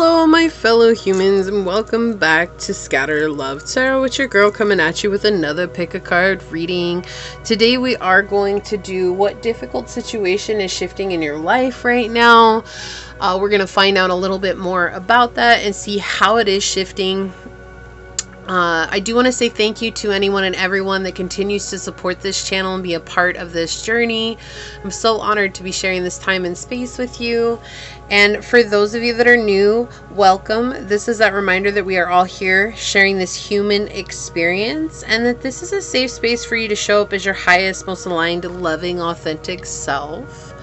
Hello my fellow humans and welcome back to scatterlovetarot with your girl coming at you with another pick a card reading. Today we are going to do what difficult situation is shifting in your life right now. We're going to find out a little bit more about that and see how it is shifting. I do want to say thank you to anyone and everyone that continues to support this channel and be a part of this journey. I'm so honored to be sharing this time and space with you. And for those of you that are new, welcome. This is that reminder that we are all here sharing this human experience and that this is a safe space for you to show up as your highest, most aligned, loving, authentic self.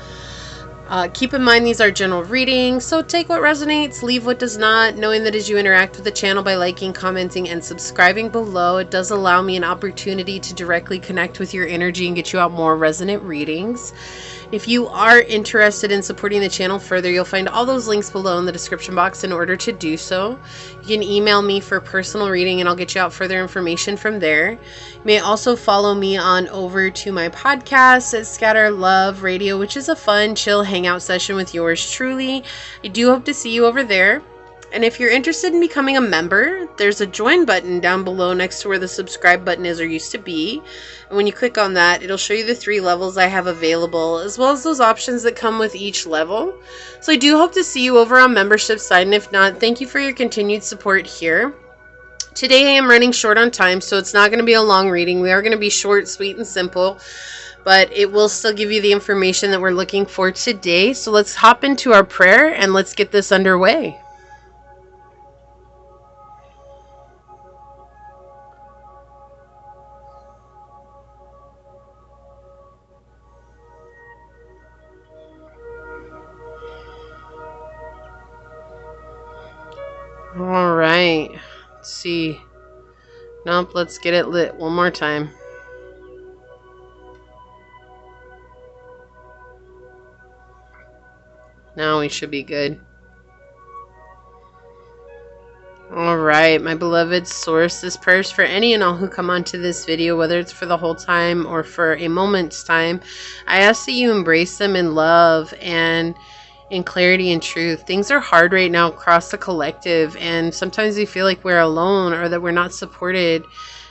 Keep in mind these are general readings, so take what resonates, leave what does not, knowing that as you interact with the channel by liking, commenting, and subscribing below, it does allow me an opportunity to directly connect with your energy and get you out more resonant readings. If you are interested in supporting the channel further, you'll find all those links below in the description box in order to do so. You can email me for personal reading and I'll get you out further information from there. You may also follow me on over to my podcast at Scatter Love Radio, which is a fun, chill hangout session with yours truly. I do hope to see you over there. And if you're interested in becoming a member, there's a join button down below next to where the subscribe button is or used to be. And when you click on that, it'll show you the 3 levels I have available, as well as those options that come with each level. So I do hope to see you over on membership side, and if not, thank you for your continued support here. Today I am running short on time, so it's not going to be a long reading. We are going to be short, sweet, and simple, but it will still give you the information that we're looking for today. So let's hop into our prayer and let's get this underway. All right, let's see. Nope, let's get it lit one more time. Now we should be good. All right, my beloved source, this prayer is for any and all who come onto this video, whether it's for the whole time or for a moment's time. I ask that you embrace them in love and in clarity and truth. Things are hard right now across the collective, and sometimes we feel like we're alone or that we're not supported.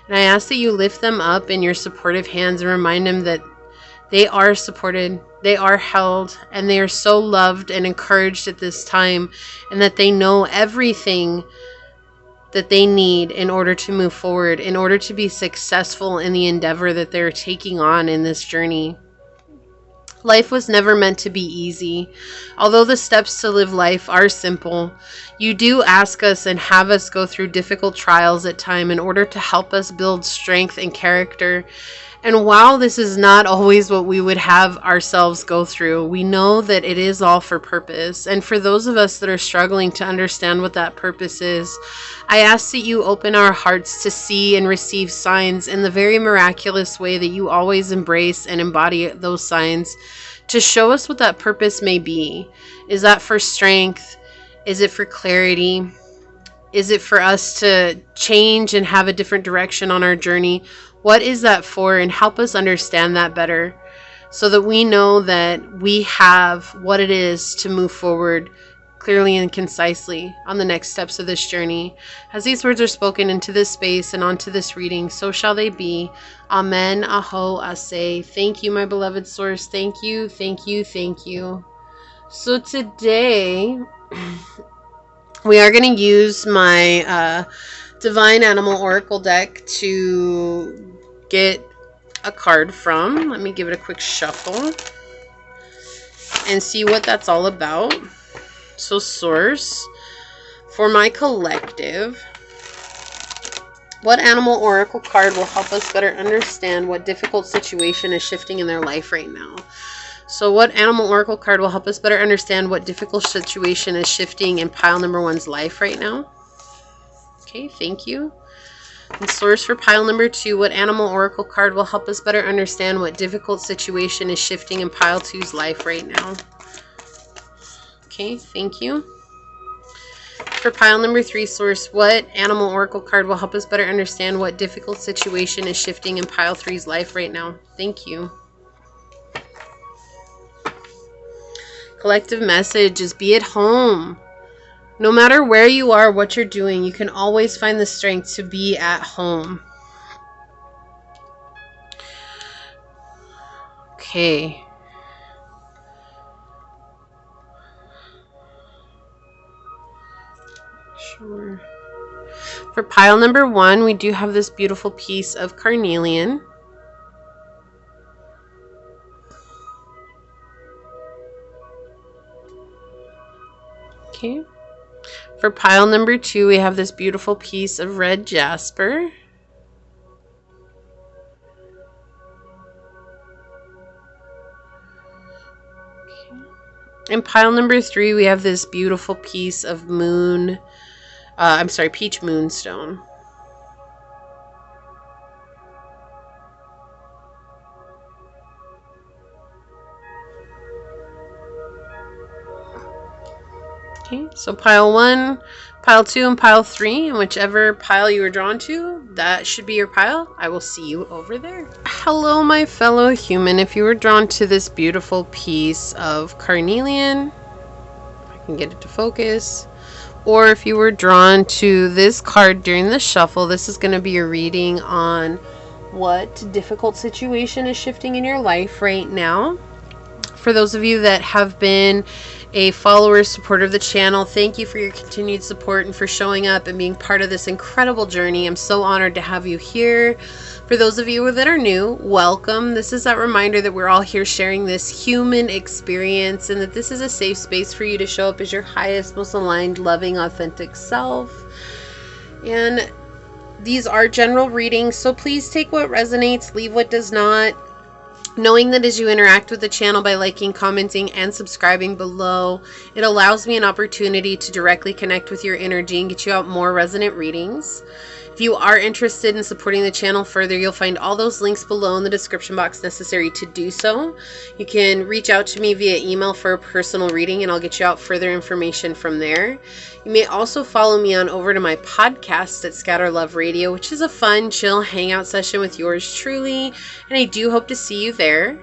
And I ask that you lift them up in your supportive hands and remind them that they are supported, they are held, and they are so loved and encouraged at this time, and that they know everything that they need in order to move forward, in order to be successful in the endeavor that they're taking on in this journey. Life was never meant to be easy. Although the steps to live life are simple, you do ask us and have us go through difficult trials at times in order to help us build strength and character. And while this is not always what we would have ourselves go through, we know that it is all for purpose. And for those of us that are struggling to understand what that purpose is, I ask that you open our hearts to see and receive signs in the very miraculous way that you always embrace and embody those signs to show us what that purpose may be. Is that for strength? Is it for clarity? Is it for us to change and have a different direction on our journey? What is that for? And help us understand that better so that we know that we have what it is to move forward clearly and concisely on the next steps of this journey. As these words are spoken into this space and onto this reading, so shall they be. Amen. Aho. Ase. Thank you, my beloved source. Thank you. Thank you. Thank you. So today we are going to use my Divine Animal Oracle deck to get a card from. Let me give it a quick shuffle and see what that's all about. So source, for my collective, what animal oracle card will help us better understand what difficult situation is shifting in their life right now? So what animal oracle card will help us better understand what difficult situation is shifting in pile number 1's life right now? Okay, thank you. And source for pile number 2, what animal oracle card will help us better understand what difficult situation is shifting in pile 2's life right now? Okay, thank you. For pile number 3, source, what animal oracle card will help us better understand what difficult situation is shifting in pile 3's life right now? Thank you. Collective message is be at home. No matter where you are, what you're doing, you can always find the strength to be at home. Okay. Sure. For pile number 1, we do have this beautiful piece of carnelian. Okay. For pile number 2, we have this beautiful piece of red jasper. Okay. In pile number 3, we have this beautiful piece of peach moonstone. Okay, so pile 1, pile 2, and pile 3, and whichever pile you were drawn to, that should be your pile. I will see you over there. Hello, my fellow human. If you were drawn to this beautiful piece of carnelian, if I can get it to focus, or if you were drawn to this card during the shuffle, this is going to be a reading on what difficult situation is shifting in your life right now. For those of you that have been a follower, supporter of the channel, thank you for your continued support and for showing up and being part of this incredible journey. I'm so honored to have you here. For those of you that are new, welcome. This is that reminder that we're all here sharing this human experience and that this is a safe space for you to show up as your highest, most aligned, loving, authentic self. And these are general readings, so please take what resonates, leave what does not. Knowing that as you interact with the channel by liking, commenting, and subscribing below, it allows me an opportunity to directly connect with your energy and get you out more resonant readings. If you are interested in supporting the channel further, you'll find all those links below in the description box necessary to do so. You can reach out to me via email for a personal reading and I'll get you out further information from there. You may also follow me on over to my podcast at Scatter Love Radio, which is a fun, chill hangout session with yours truly, and I do hope to see you there.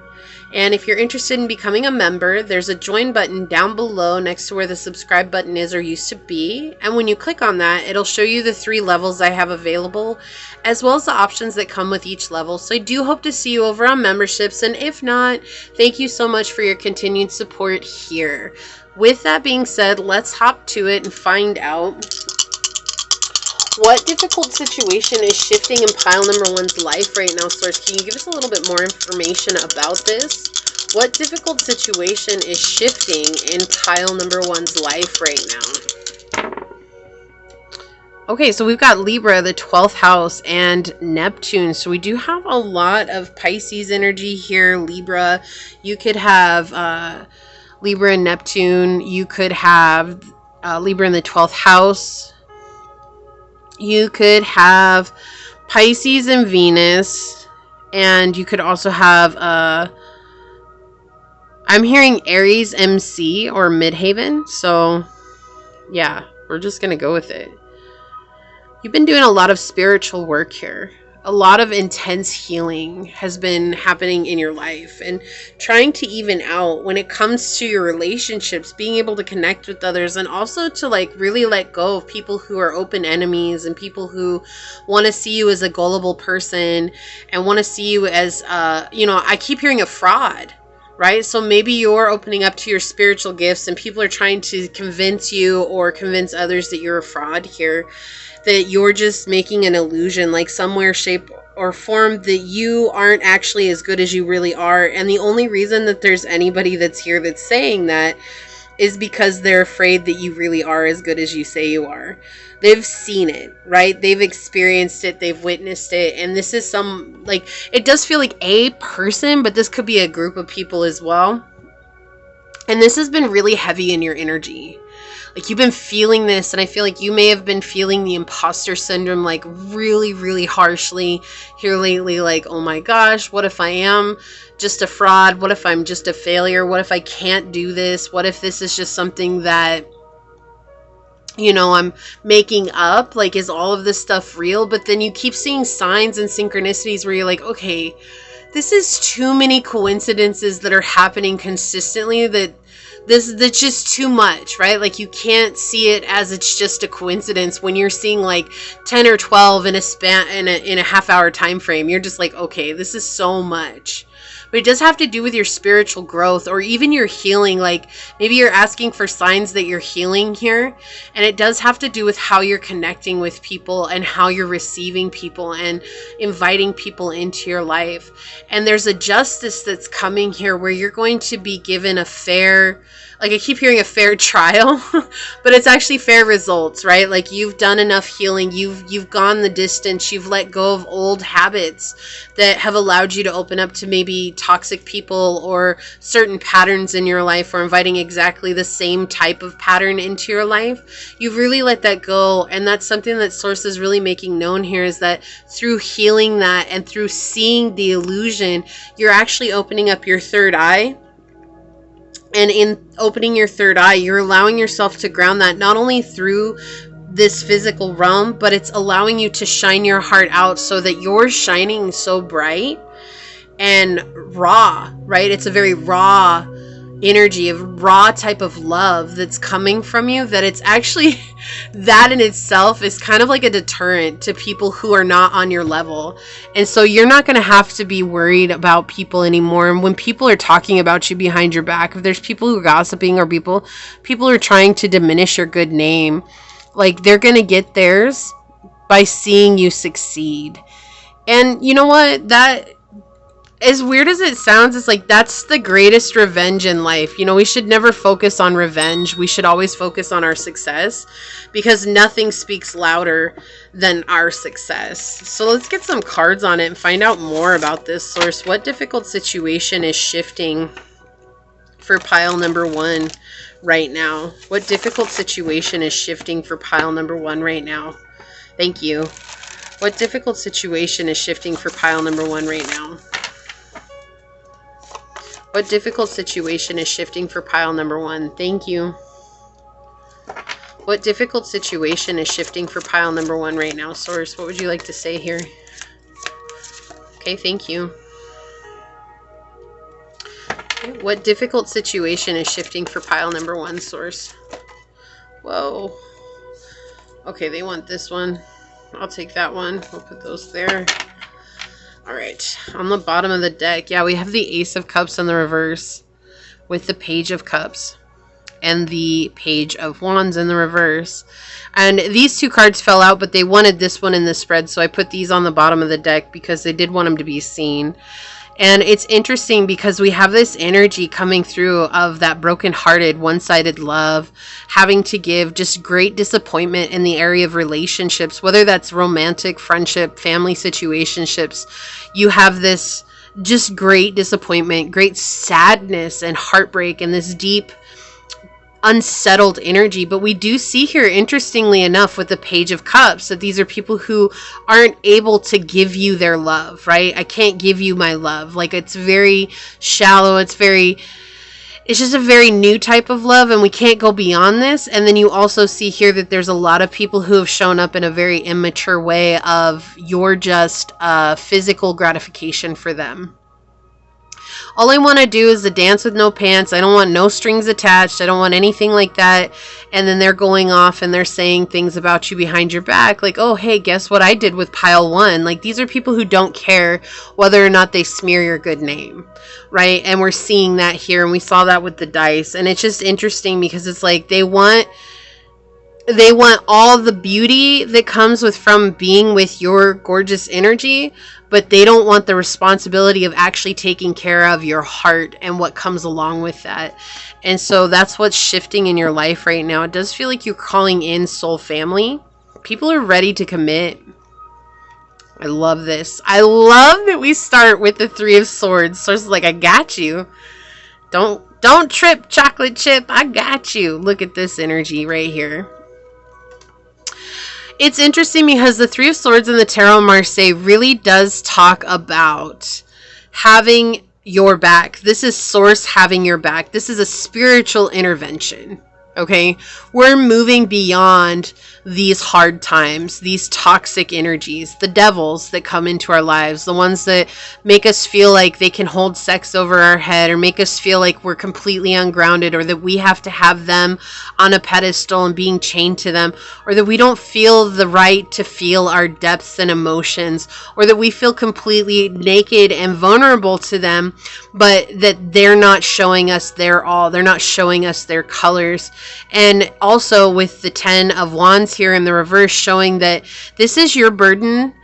And if you're interested in becoming a member, there's a join button down below next to where the subscribe button is or used to be. And when you click on that, it'll show you the 3 levels I have available, as well as the options that come with each level. So I do hope to see you over on memberships. And if not, thank you so much for your continued support here. With that being said, let's hop to it and find out what difficult situation is shifting in pile number 1's life right now. Source, can you give us a little bit more information about this? What difficult situation is shifting in pile number 1's life right now? Okay, so we've got Libra, the 12th house, and Neptune. So we do have a lot of Pisces energy here. Libra, you could have Libra and Neptune. You could have Libra in the 12th house. You could have Pisces and Venus, and you could also have, I'm hearing Aries MC or Midhaven, so yeah, we're just going to go with it. You've been doing a lot of spiritual work here. A lot of intense healing has been happening in your life and trying to even out when it comes to your relationships, being able to connect with others and also to like really let go of people who are open enemies and people who want to see you as a gullible person and want to see you as, I keep hearing a fraud, right? So maybe you're opening up to your spiritual gifts and people are trying to convince you or convince others that you're a fraud here, that you're just making an illusion, like somewhere, shape, or form that you aren't actually as good as you really are. And the only reason that there's anybody that's here that's saying that is because they're afraid that you really are as good as you say you are. They've seen it, right? They've experienced it. They've witnessed it. And this is it does feel like a person, but this could be a group of people as well. And this has been really heavy in your energy. Like you've been feeling this, and I feel like you may have been feeling the imposter syndrome like really, really harshly here lately. Like, oh my gosh, what if I am just a fraud? What if I'm just a failure? What if I can't do this? What if this is just something that, I'm making up? Like, is all of this stuff real? But then you keep seeing signs and synchronicities where you're like, okay, this is too many coincidences that are happening consistently that That's just too much, right? Like you can't see it as it's just a coincidence when you're seeing like 10 or 12 in a span in a half hour time frame. You're just like, okay, this is so much. But it does have to do with your spiritual growth or even your healing. Like maybe you're asking for signs that you're healing here. And it does have to do with how you're connecting with people and how you're receiving people and inviting people into your life. And there's a justice that's coming here where you're going to be given a fair, like I keep hearing a fair trial, but it's actually fair results, right? Like you've done enough healing, you've gone the distance, you've let go of old habits that have allowed you to open up to maybe toxic people or certain patterns in your life, or inviting exactly the same type of pattern into your life. You've really let that go, and that's something that Source is really making known here, is that through healing that and through seeing the illusion, you're actually opening up your third eye. And in opening your third eye, you're allowing yourself to ground that not only through this physical realm, but it's allowing you to shine your heart out so that you're shining so bright and raw, right? It's a very raw energy, a raw type of love that's coming from you, that it's actually, that in itself is kind of like a deterrent to people who are not on your level. And so you're not going to have to be worried about people anymore. And when people are talking about you behind your back, if there's people who are gossiping or people who are trying to diminish your good name, like they're going to get theirs by seeing you succeed. And you know what? That, as weird as it sounds, it's like that's the greatest revenge in life. You know, we should never focus on revenge. We should always focus on our success, because nothing speaks louder than our success. So let's get some cards on it and find out more about this, Source. What difficult situation is shifting for pile number 1 right now? What difficult situation is shifting for pile number 1 right now? Thank you. What difficult situation is shifting for pile number 1 right now? What difficult situation is shifting for pile number 1? Thank you. What difficult situation is shifting for pile number 1 right now, Source? What would you like to say here? Okay, thank you. Okay, what difficult situation is shifting for pile number 1, Source? Whoa. Okay, they want this one. I'll take that one. We'll put those there. All right, on the bottom of the deck, yeah, we have the Ace of Cups in the reverse with the Page of Cups and the Page of Wands in the reverse. And these two cards fell out, but they wanted this one in the spread, so I put these on the bottom of the deck because they did want them to be seen. And it's interesting because we have this energy coming through of that broken-hearted, one-sided love, having to give, just great disappointment in the area of relationships, whether that's romantic, friendship, family situationships. You have this just great disappointment, great sadness and heartbreak, and this deep, unsettled energy. But we do see here, interestingly enough, with the Page of Cups, that these are people who aren't able to give you their love, right? I can't give you my love. Like, it's very shallow. It's just a very new type of love, and we can't go beyond this. And then you also see here that there's a lot of people who have shown up in a very immature way of you're just physical gratification for them. All I want to do is the dance with no pants. I don't want no strings attached. I don't want anything like that. And then they're going off and they're saying things about you behind your back. Like, oh, hey, guess what I did with pile 1? Like, these are people who don't care whether or not they smear your good name, right? And we're seeing that here. And we saw that with the dice. And it's just interesting because it's like they want all the beauty that comes from being with your gorgeous energy, but they don't want the responsibility of actually taking care of your heart and what comes along with that. And so that's what's shifting in your life right now. It does feel like you're calling in soul family. People are ready to commit. I love this. I love that we start with the 3 of Swords. So it's like, I got you. Don't trip, chocolate chip. I got you. Look at this energy right here. It's interesting because the 3 of Swords in the Tarot Marseille really does talk about having your back. This is Source having your back. This is a spiritual intervention, Okay, we're moving beyond these hard times, these toxic energies, the devils that come into our lives, the ones that make us feel like they can hold sex over our head, or make us feel like we're completely ungrounded, or that we have to have them on a pedestal and being chained to them, or that we don't feel the right to feel our depths and emotions, or that we feel completely naked and vulnerable to them, but that they're not showing us their all, they're not showing us their colors. And also with the 10 of Wands here in the reverse, showing that this is your burden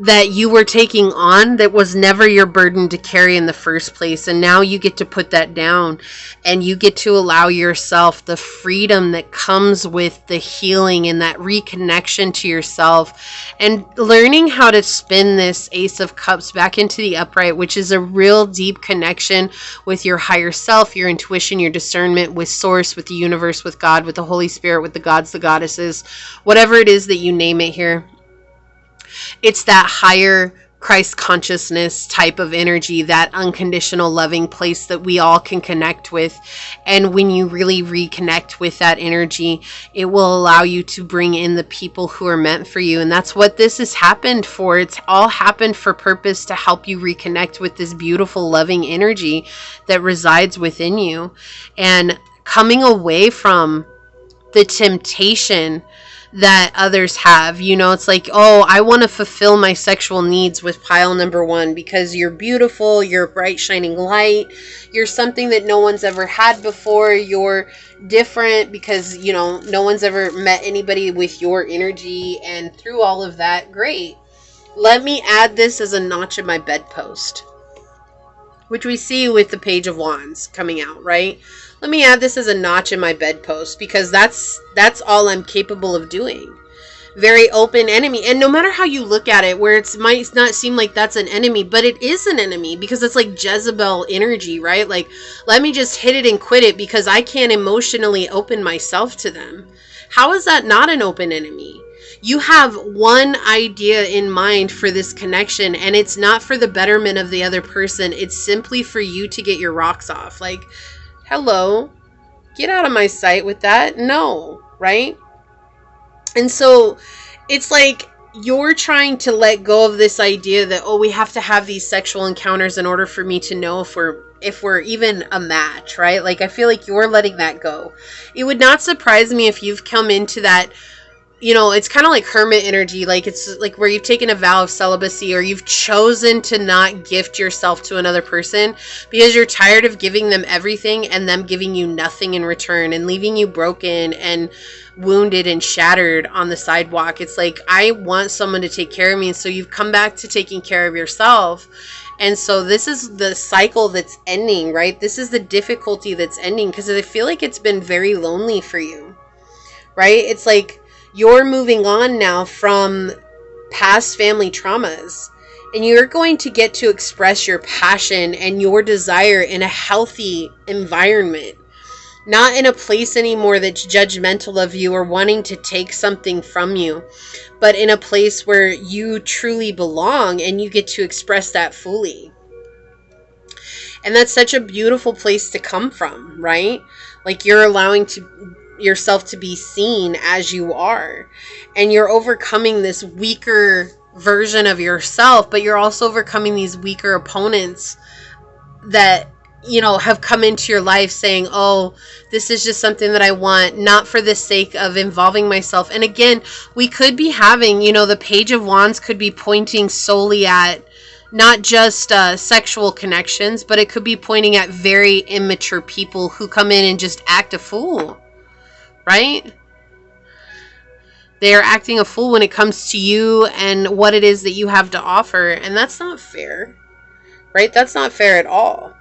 that you were taking on that was never your burden to carry in the first place. And now you get to put that down, and you get to allow yourself the freedom that comes with the healing and that reconnection to yourself, and learning how to spin this Ace of Cups back into the upright, which is a real deep connection with your higher self, your intuition, your discernment, with source, with the universe, with God, with the Holy Spirit, with the gods, the goddesses, whatever it is that you name it here. It's that higher Christ consciousness type of energy, that unconditional loving place that we all can connect with. And when you really reconnect with that energy, it will allow you to bring in the people who are meant for you. And that's what this has happened for. It's all happened for purpose, to help you reconnect with this beautiful loving energy that resides within you, and coming away from the temptation that others have. You know, it's like, oh, I want to fulfill my sexual needs with pile number one because you're beautiful, you're a bright shining light, you're something that no one's ever had before, you're different because, you know, no one's ever met anybody with your energy. And through all of that, great, let me add this as a notch in my bedpost, which we see with the Page of Wands coming out, right? Let me add this as a notch in my bedpost, because that's all I'm capable of doing. Very open enemy. And no matter how you look at it, where it might not seem like that's an enemy, but it is an enemy, because it's like Jezebel energy, right? Like, let me just hit it and quit it because I can't emotionally open myself to them. How is that not an open enemy? You have one idea in mind for this connection, and it's not for the betterment of the other person. It's simply for you to get your rocks off. Like, hello, get out of my sight with that. No, right? And so it's like you're trying to let go of this idea that, oh, we have to have these sexual encounters in order for me to know if we're even a match, right? Like, I feel like you're letting that go. It would not surprise me if you've come into that, you know, it's kind of like hermit energy. Like, it's like where you've taken a vow of celibacy, or you've chosen to not gift yourself to another person because you're tired of giving them everything and them giving you nothing in return and leaving you broken and wounded and shattered on the sidewalk. It's like, I want someone to take care of me. So you've come back to taking care of yourself. And so this is the cycle that's ending, right? This is the difficulty that's ending, because I feel like it's been very lonely for you, right? It's like you're moving on now from past family traumas, and you're going to get to express your passion and your desire in a healthy environment. Not in a place anymore that's judgmental of you or wanting to take something from you, but in a place where you truly belong and you get to express that fully. And that's such a beautiful place to come from, right? Like, you're allowing yourself to be seen as you are, and you're overcoming this weaker version of yourself, but you're also overcoming these weaker opponents that, you know, have come into your life saying, oh, this is just something that I want, not for the sake of involving myself. And again, we could be having, you know, the Page of Wands could be pointing solely at not just sexual connections, but it could be pointing at very immature people who come in and just act a fool, right? They are acting a fool when it comes to you and what it is that you have to offer. And that's not fair, right? That's not fair at all.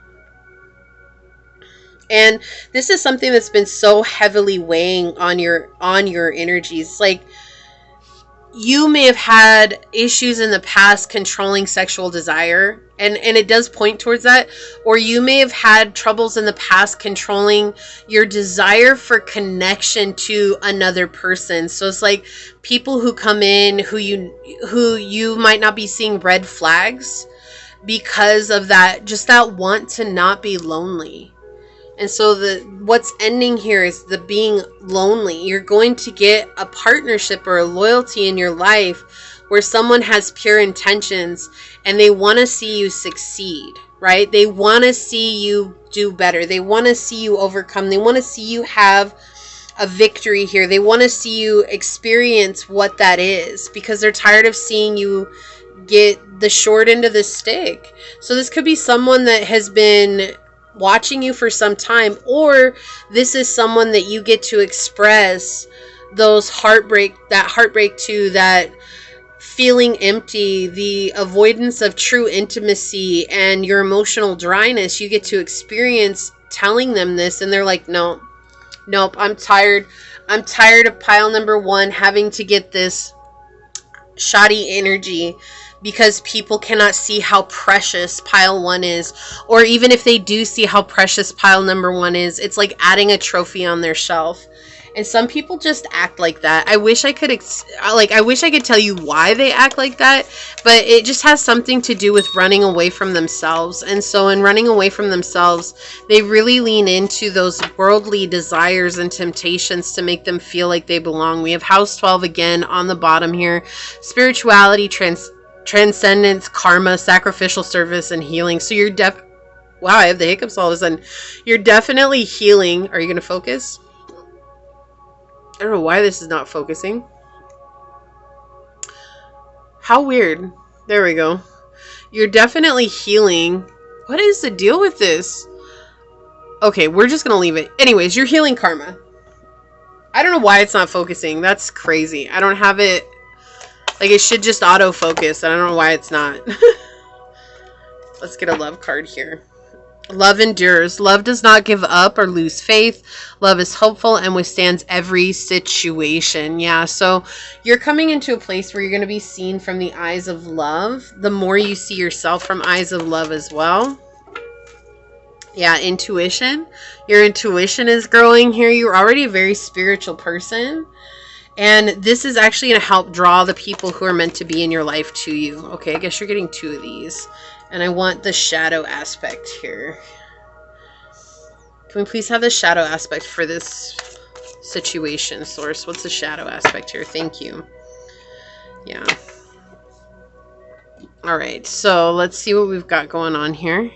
And this is something that's been so heavily weighing on your energies. Like, you may have had issues in the past controlling sexual desire, and it does point towards that. Or you may have had troubles in the past controlling your desire for connection to another person. So it's like people who come in who you might not be seeing red flags because of that, just that want to not be lonely. And so what's ending here is the being lonely. You're going to get a partnership or a loyalty in your life where someone has pure intentions and they want to see you succeed, right? They want to see you do better. They want to see you overcome. They want to see you have a victory here. They want to see you experience what that is because they're tired of seeing you get the short end of the stick. So this could be someone that has been watching you for some time, or this is someone that you get to express those heartbreak to, that feeling empty, the avoidance of true intimacy, and your emotional dryness. You get to experience telling them this, and they're like, nope, I'm tired of pile number one having to get this shoddy energy because people cannot see how precious pile one is. Or even if they do see how precious pile number one is, it's like adding a trophy on their shelf. And some people just act like that. I wish I could tell you why they act like that, but it just has something to do with running away from themselves. And so in running away from themselves, they really lean into those worldly desires and temptations to make them feel like they belong. We have house 12 again on the bottom here. Spirituality, transcendence, karma, sacrificial service, and healing. So you're wow, I have the hiccups all of a sudden. You're definitely healing. Are you going to focus? I don't know why this is not focusing. How weird. There we go. You're definitely healing. What is the deal with this? Okay, we're just going to leave it. Anyways, you're healing karma. I don't know why it's not focusing. That's crazy. I don't have it. Like, it should just autofocus. I don't know why it's not. Let's get a love card here. Love endures. Love does not give up or lose faith. Love is hopeful and withstands every situation. Yeah, so you're coming into a place where you're going to be seen from the eyes of love. The more you see yourself from eyes of love as well. Yeah, intuition. Your intuition is growing here. You're already a very spiritual person. And this is actually going to help draw the people who are meant to be in your life to you. Okay, I guess you're getting two of these. And I want the shadow aspect here. Can we please have the shadow aspect for this situation, Source? What's the shadow aspect here? Thank you. Yeah. All right, so let's see what we've got going on here.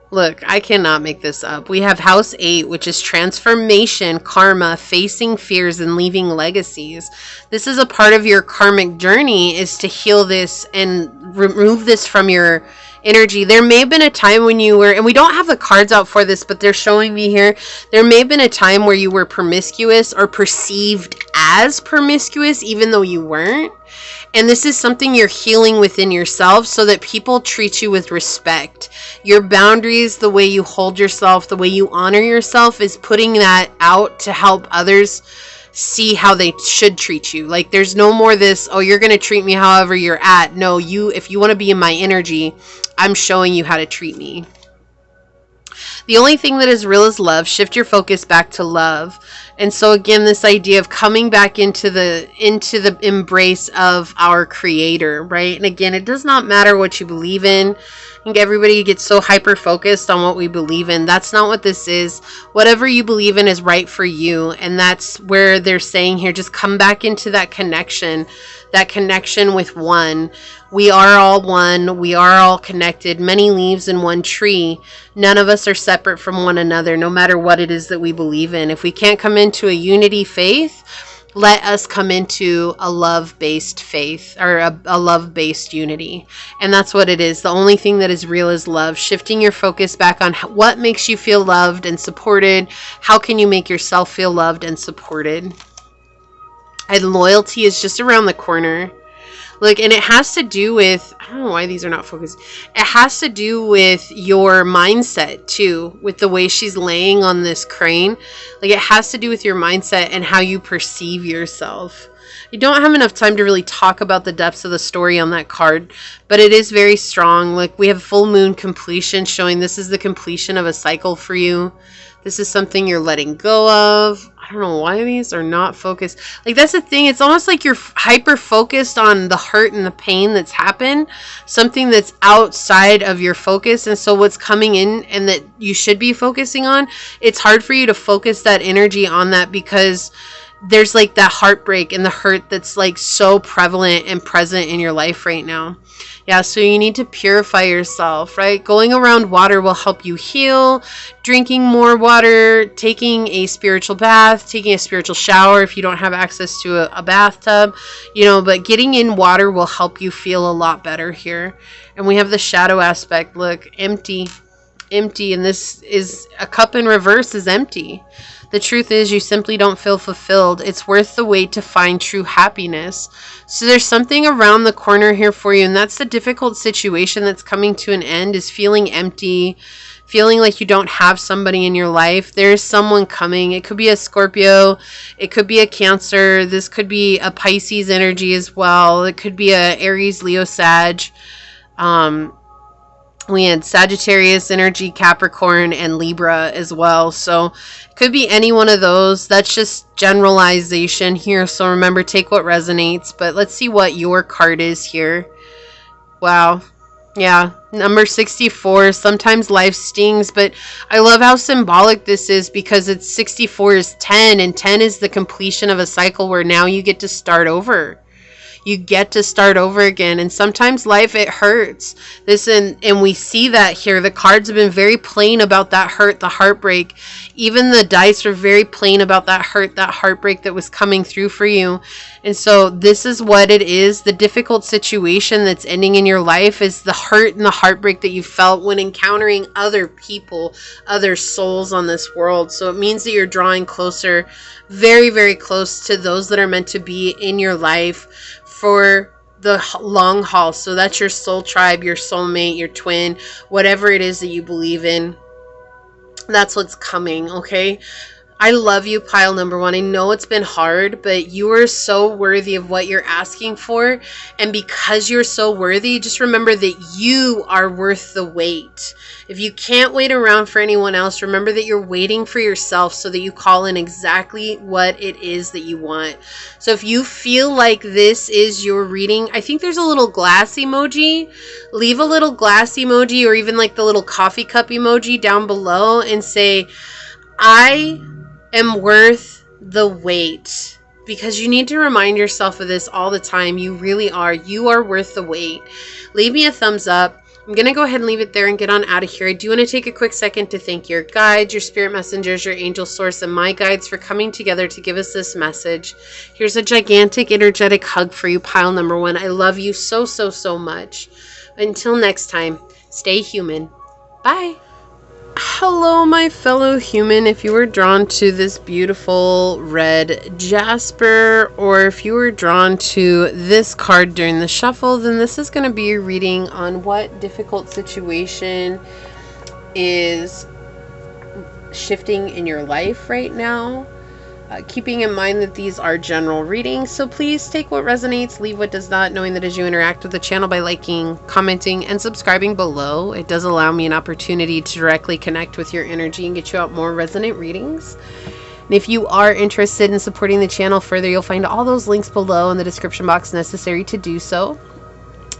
Look, I cannot make this up. We have house 8, which is transformation, karma, facing fears, and leaving legacies. This is a part of your karmic journey, is to heal this and remove this from your energy. There may have been a time when you were, and we don't have the cards out for this, but they're showing me here, there may have been a time where you were promiscuous or perceived as promiscuous, even though you weren't. And this is something you're healing within yourself so that people treat you with respect. Your boundaries, the way you hold yourself, the way you honor yourself, is putting that out to help others see how they should treat you. Like, there's no more this, oh, you're going to treat me however you're at. No, if you want to be in my energy, I'm showing you how to treat me. The only thing that is real is love. Shift your focus back to love. And so again, this idea of coming back into the embrace of our Creator, right? And again, it does not matter what you believe in. I think everybody gets so hyper focused on what we believe in. That's not what this is. Whatever you believe in is right for you. And that's where they're saying here, just come back into that connection with one. We are all one. We are all connected. Many leaves in one tree. None of us are separate from one another, no matter what it is that we believe in. If we can't come into a unity faith, let us come into a love-based faith, or a love-based unity. And that's what it is. The only thing that is real is love. Shifting your focus back on what makes you feel loved and supported. How can you make yourself feel loved and supported? And loyalty is just around the corner. Look, and it has to do with, I don't know why these are not focused. It has to do with your mindset too, with the way she's laying on this crane. Like, it has to do with your mindset and how you perceive yourself. I don't have enough time to really talk about the depths of the story on that card, but it is very strong. Like, we have full moon completion showing this is the completion of a cycle for you. This is something you're letting go of. I don't know why these are not focused. Like, that's the thing. It's almost like you're hyper focused on the hurt and the pain that's happened. Something that's outside of your focus. And so what's coming in and that you should be focusing on, it's hard for you to focus that energy on that because there's like that heartbreak and the hurt that's like so prevalent and present in your life right now. Yeah, so you need to purify yourself, right? Going around water will help you heal. Drinking more water, taking a spiritual bath, taking a spiritual shower if you don't have access to a bathtub, you know, but getting in water will help you feel a lot better here. And we have the shadow aspect. Look, empty, empty. And this is a cup in reverse is empty. The truth is you simply don't feel fulfilled. It's worth the wait to find true happiness. So there's something around the corner here for you, and that's the difficult situation that's coming to an end, is feeling empty, feeling like you don't have somebody in your life. There's someone coming. It could be a Scorpio. It could be a Cancer. This could be a Pisces energy as well. It could be a Aries, Leo, Sag. We had Sagittarius energy, Capricorn, and Libra as well. So it could be any one of those. That's just generalization here. So remember, take what resonates. But let's see what your card is here. Wow. Yeah. Number 64. Sometimes life stings. But I love how symbolic this is because it's 64 is 10. And 10 is the completion of a cycle where now you get to start over. You get to start over again. And sometimes life, it hurts. And we see that here. The cards have been very plain about that hurt, the heartbreak. Even the dice are very plain about that hurt, that heartbreak that was coming through for you. And so this is what it is. The difficult situation that's ending in your life is the hurt and the heartbreak that you felt when encountering other people, other souls on this world. So it means that you're drawing closer, very, very close to those that are meant to be in your life for the long haul. So that's your soul tribe, your soulmate, your twin, whatever it is that you believe in. That's what's coming, okay? I love you, pile number one. I know it's been hard, but you are so worthy of what you're asking for. And because you're so worthy, just remember that you are worth the wait. If you can't wait around for anyone else, remember that you're waiting for yourself so that you call in exactly what it is that you want. So if you feel like this is your reading, I think there's a little glass emoji. Leave a little glass emoji or even like the little coffee cup emoji down below and say, I am worth the wait, because you need to remind yourself of this all the time. You really are. You are worth the wait. Leave me a thumbs up. I'm going to go ahead and leave it there and get on out of here. I do want to take a quick second to thank your guides, your spirit messengers, your angel source, and my guides for coming together to give us this message. Here's a gigantic energetic hug for you, pile number one. I love you so, so, so much. Until next time, stay human. Bye. Hello, my fellow human. If you were drawn to this beautiful red jasper, or if you were drawn to this card during the shuffle, then this is going to be a reading on what difficult situation is shifting in your life right now. Keeping in mind that these are general readings, so please take what resonates, leave what does not, knowing that as you interact with the channel by liking, commenting, and subscribing below, it does allow me an opportunity to directly connect with your energy and get you out more resonant readings. And if you are interested in supporting the channel further, you'll find all those links below in the description box necessary to do so.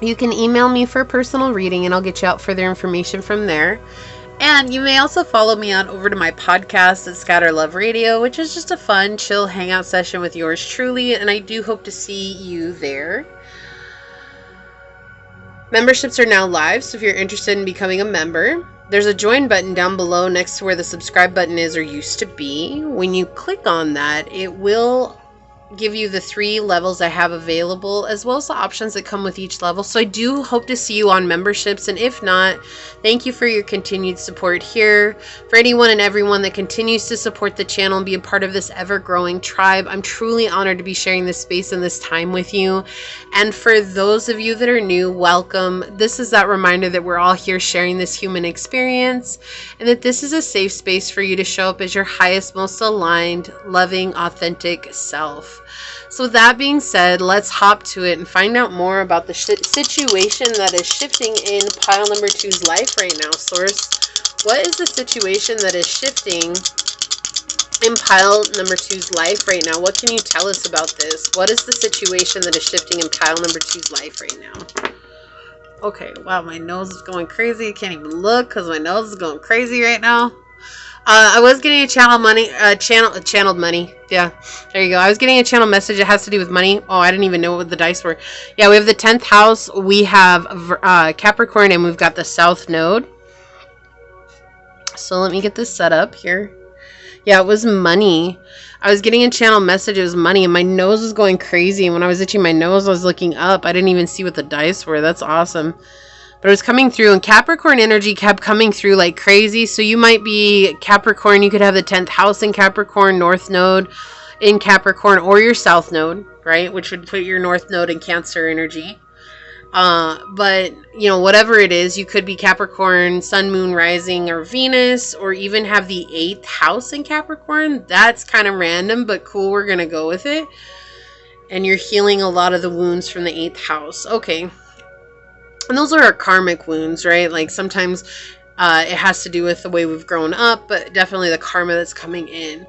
You can email me for a personal reading and I'll get you out further information from there. And you may also follow me on over to my podcast at Scatter Love Radio, which is just a fun, chill hangout session with yours truly, and I do hope to see you there. Memberships are now live, so if you're interested in becoming a member, there's a join button down below next to where the subscribe button is or used to be. When you click on that, it will give you the 3 levels I have available, as well as the options that come with each level. So I do hope to see you on memberships, and if not, thank you for your continued support here. For anyone and everyone that continues to support the channel and be a part of this ever-growing tribe, I'm truly honored to be sharing this space and this time with you. And for those of you that are new, welcome. This is that reminder that we're all here sharing this human experience, and that this is a safe space for you to show up as your highest, most aligned, loving, authentic self. So with that being said, let's hop to it and find out more about the situation that is shifting in pile number 2's life right now, Source. What is the situation that is shifting in pile number 2's life right now? What can you tell us about this? What is the situation that is shifting in pile number 2's life right now? Okay, wow, my nose is going crazy. I can't even look because my nose is going crazy right now. I was getting a channeled money. Yeah, there you go. I was getting a channel message. It has to do with money. Oh, I didn't even know what the dice were. Yeah, we have the 10th house. We have Capricorn, and we've got the South Node. So let me get this set up here. Yeah, it was money. I was getting a channel message. It was money, and my nose was going crazy. And when I was itching my nose, I was looking up. I didn't even see what the dice were. That's awesome. But it was coming through, and Capricorn energy kept coming through like crazy. So you might be Capricorn. You could have the 10th house in Capricorn, North Node in Capricorn, or your South Node, right? Which would put your North Node in Cancer energy. But, you know, whatever it is, you could be Capricorn, Sun, Moon, Rising, or Venus, or even have the 8th house in Capricorn. That's kind of random, but cool. We're going to go with it. And you're healing a lot of the wounds from the 8th house. Okay. And those are our karmic wounds, right? Like sometimes it has to do with the way we've grown up, but definitely the karma that's coming in.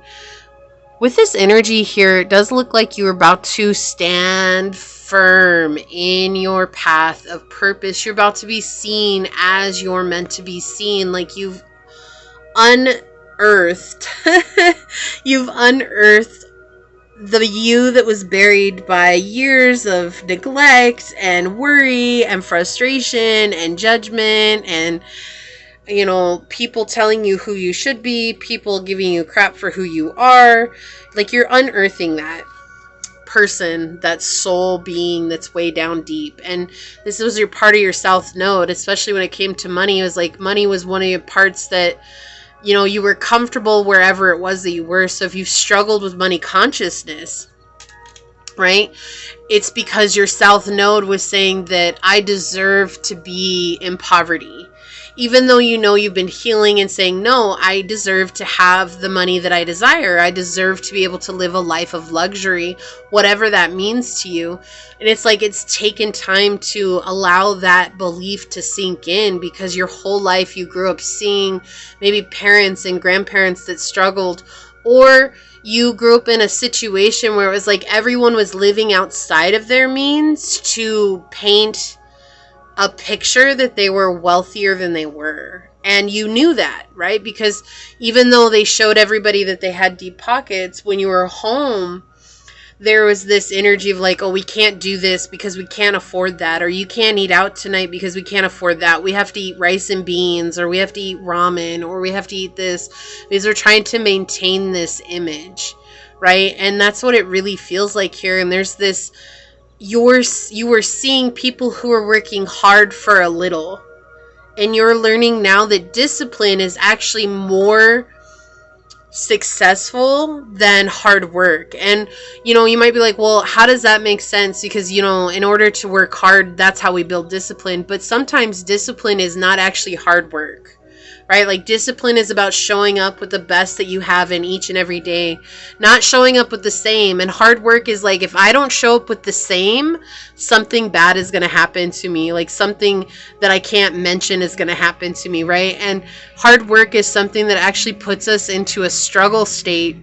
With this energy here, it does look like you're about to stand firm in your path of purpose. You're about to be seen as you're meant to be seen, like you've unearthed. You've unearthed the you that was buried by years of neglect and worry and frustration and judgment and, you know, people telling you who you should be, people giving you crap for who you are. Like you're unearthing that person, that soul being that's way down deep. And this was your part of your South Node, especially when it came to money. It was like money was one of your parts that, you know, you were comfortable wherever it was that you were. So if you've struggled with money consciousness, right, it's because your South Node was saying that I deserve to be in poverty. Even though you know you've been healing and saying, no, I deserve to have the money that I desire. I deserve to be able to live a life of luxury, whatever that means to you. And it's like it's taken time to allow that belief to sink in, because your whole life you grew up seeing maybe parents and grandparents that struggled, or you grew up in a situation where it was like everyone was living outside of their means to paint a picture that they were wealthier than they were. And you knew that, right? Because even though they showed everybody that they had deep pockets, when you were home, there was this energy of like, oh, we can't do this because we can't afford that. Or you can't eat out tonight because we can't afford that. We have to eat rice and beans, or we have to eat ramen, or we have to eat this. Because we're trying to maintain this image, right? And that's what it really feels like here. And there's this, you were seeing people who are working hard for a little, and you're learning now that discipline is actually more successful than hard work. And you know, you might be like, well, how does that make sense? Because, you know, in order to work hard, that's how we build discipline. But sometimes discipline is not actually hard work, right? Like discipline is about showing up with the best that you have in each and every day, not showing up with the same. And hard work is like, if I don't show up with the same, something bad is going to happen to me. Like something that I can't mention is going to happen to me, right? And hard work is something that actually puts us into a struggle state.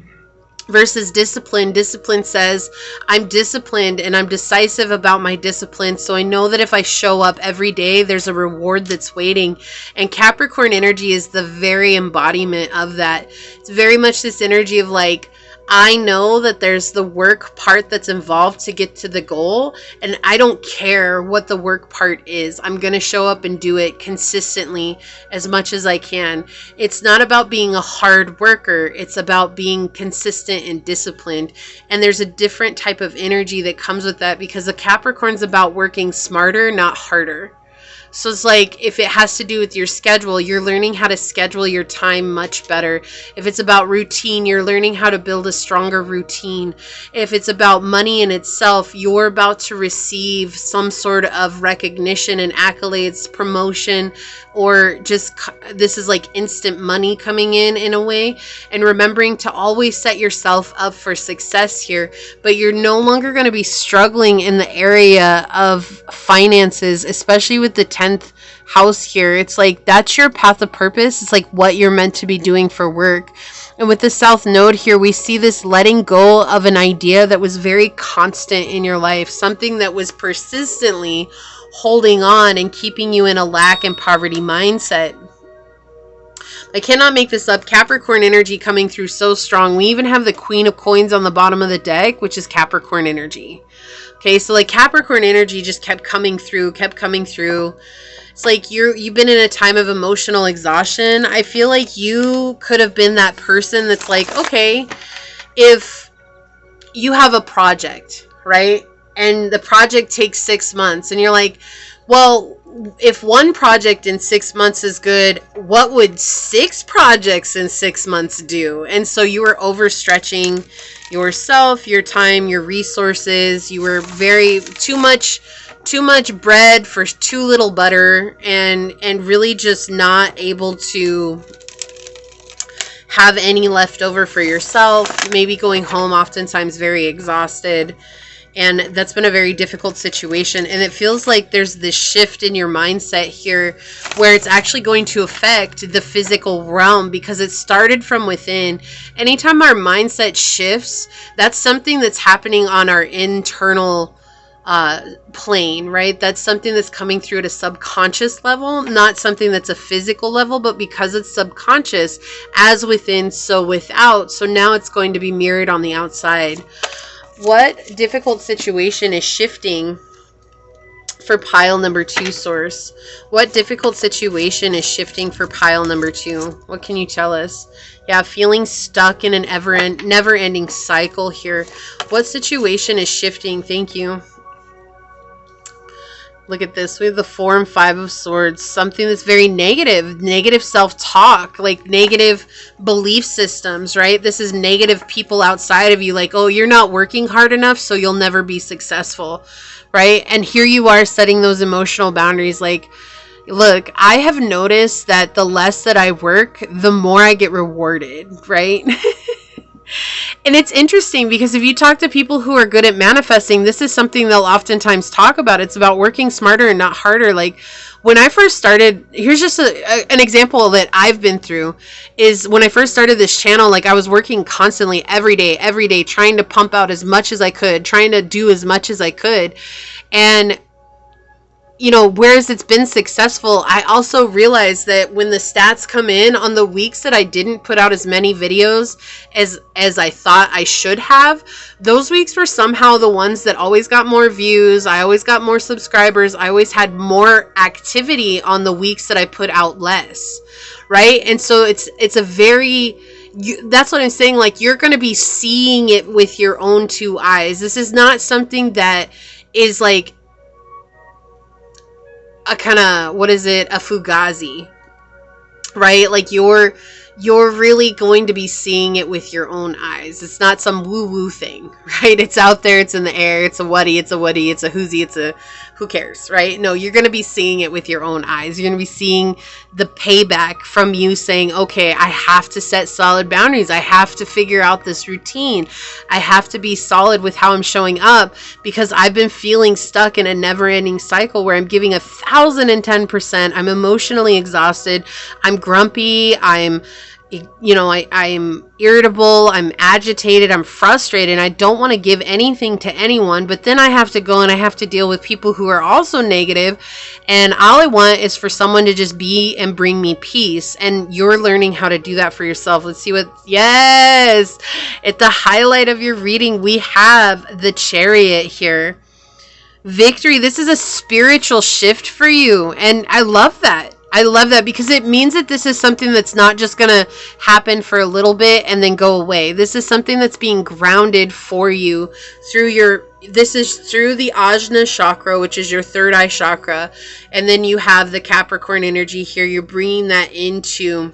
Versus discipline. Discipline says, I'm disciplined and I'm decisive about my discipline. So I know that if I show up every day, there's a reward that's waiting. And Capricorn energy is the very embodiment of that. It's very much this energy of like, I know that there's the work part that's involved to get to the goal, and I don't care what the work part is. I'm going to show up and do it consistently as much as I can. It's not about being a hard worker. It's about being consistent and disciplined. And there's a different type of energy that comes with that, because the Capricorn's about working smarter, not harder. So it's like, if it has to do with your schedule, you're learning how to schedule your time much better. If it's about routine, you're learning how to build a stronger routine. If it's about money in itself, you're about to receive some sort of recognition and accolades, promotion, or just this is like instant money coming in a way. And remembering to always set yourself up for success here. But you're no longer going to be struggling in the area of finances, especially with the 10th 10th house here. It's like that's your path of purpose. It's like what you're meant to be doing for work. And with the South Node here, we see this letting go of an idea that was very constant in your life, something that was persistently holding on and keeping you in a lack and poverty mindset. I cannot make this up. Capricorn energy coming through so strong. We even have the Queen of Coins on the bottom of the deck, which is Capricorn energy. Okay, so like Capricorn energy just kept coming through. It's like you've been in a time of emotional exhaustion. I feel like you could have been that person that's like, okay, if you have a project, right? And the project takes 6 months and you're like, well, if one project in 6 months is good, what would 6 projects in 6 months do? And so you were overstretching yourself, your time, your resources. You were too much bread for too little butter, and really just not able to have any left over for yourself. Maybe going home oftentimes very exhausted. And that's been a very difficult situation. And it feels like there's this shift in your mindset here where it's actually going to affect the physical realm because it started from within. Anytime our mindset shifts, that's something that's happening on our internal plane, right? That's something that's coming through at a subconscious level, not something that's a physical level, but because it's subconscious, as within, so without. So now it's going to be mirrored on the outside. What difficult situation is shifting for pile number 2, source? What difficult situation is shifting for pile number 2? What can you tell us? Yeah, feeling stuck in an never-ending cycle here. What situation is shifting? Thank you. Look at this. We have the 4 and 5 of Swords. Something that's very negative self-talk, like negative belief systems, right? This is negative people outside of you, like, oh, you're not working hard enough, so you'll never be successful, right? And here you are setting those emotional boundaries, like, look, I have noticed that the less that I work, the more I get rewarded, right? And it's interesting because if you talk to people who are good at manifesting, this is something they'll oftentimes talk about. It's about working smarter and not harder. Like when I first started, here's just an example that I've been through, is when I first started this channel, like I was working constantly every day, trying to pump out as much as I could, trying to do as much as I could. And you know, whereas it's been successful, I also realized that when the stats come in on the weeks that I didn't put out as many videos as I thought I should have, those weeks were somehow the ones that always got more views. I always got more subscribers. I always had more activity on the weeks that I put out less, right? And so it's a very... that's what I'm saying. Like, you're going to be seeing it with your own 2 eyes. This is not something that is like a kind of, what is it, a fugazi, right? Like you're really going to be seeing it with your own eyes. It's not some woo-woo thing, right? It's out there, it's in the air, it's a whaty, it's a whoosie, it's a who cares, right? No, you're going to be seeing it with your own eyes. You're going to be seeing the payback from you saying, okay, I have to set solid boundaries. I have to figure out this routine. I have to be solid with how I'm showing up because I've been feeling stuck in a never-ending cycle where I'm giving 1,010%. I'm emotionally exhausted. I'm grumpy. I'm irritable, I'm agitated, I'm frustrated, and I don't want to give anything to anyone, but then I have to go and I have to deal with people who are also negative, and all I want is for someone to just be and bring me peace, and you're learning how to do that for yourself. Let's see what, yes, at the highlight of your reading, we have the Chariot here. Victory, this is a spiritual shift for you, and I love that. I love that because it means that this is something that's not just going to happen for a little bit and then go away. This is something that's being grounded for you through this is through the Ajna chakra, which is your third eye chakra. And then you have the Capricorn energy here. You're bringing that into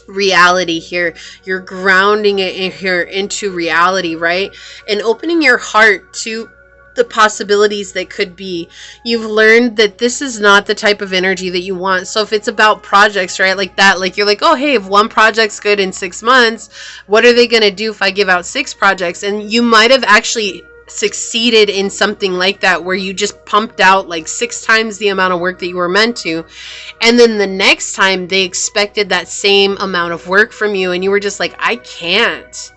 reality here. You're grounding it in here into reality, right? And opening your heart to the possibilities that could be. You've learned that this is not the type of energy that you want. So if it's about projects, right, like that, like you're like, oh, hey, if one project's good in 6 months, what are they going to do if I give out 6 projects? And you might have actually succeeded in something like that, where you just pumped out like 6 times the amount of work that you were meant to, and then the next time they expected that same amount of work from you, and you were just like, I can't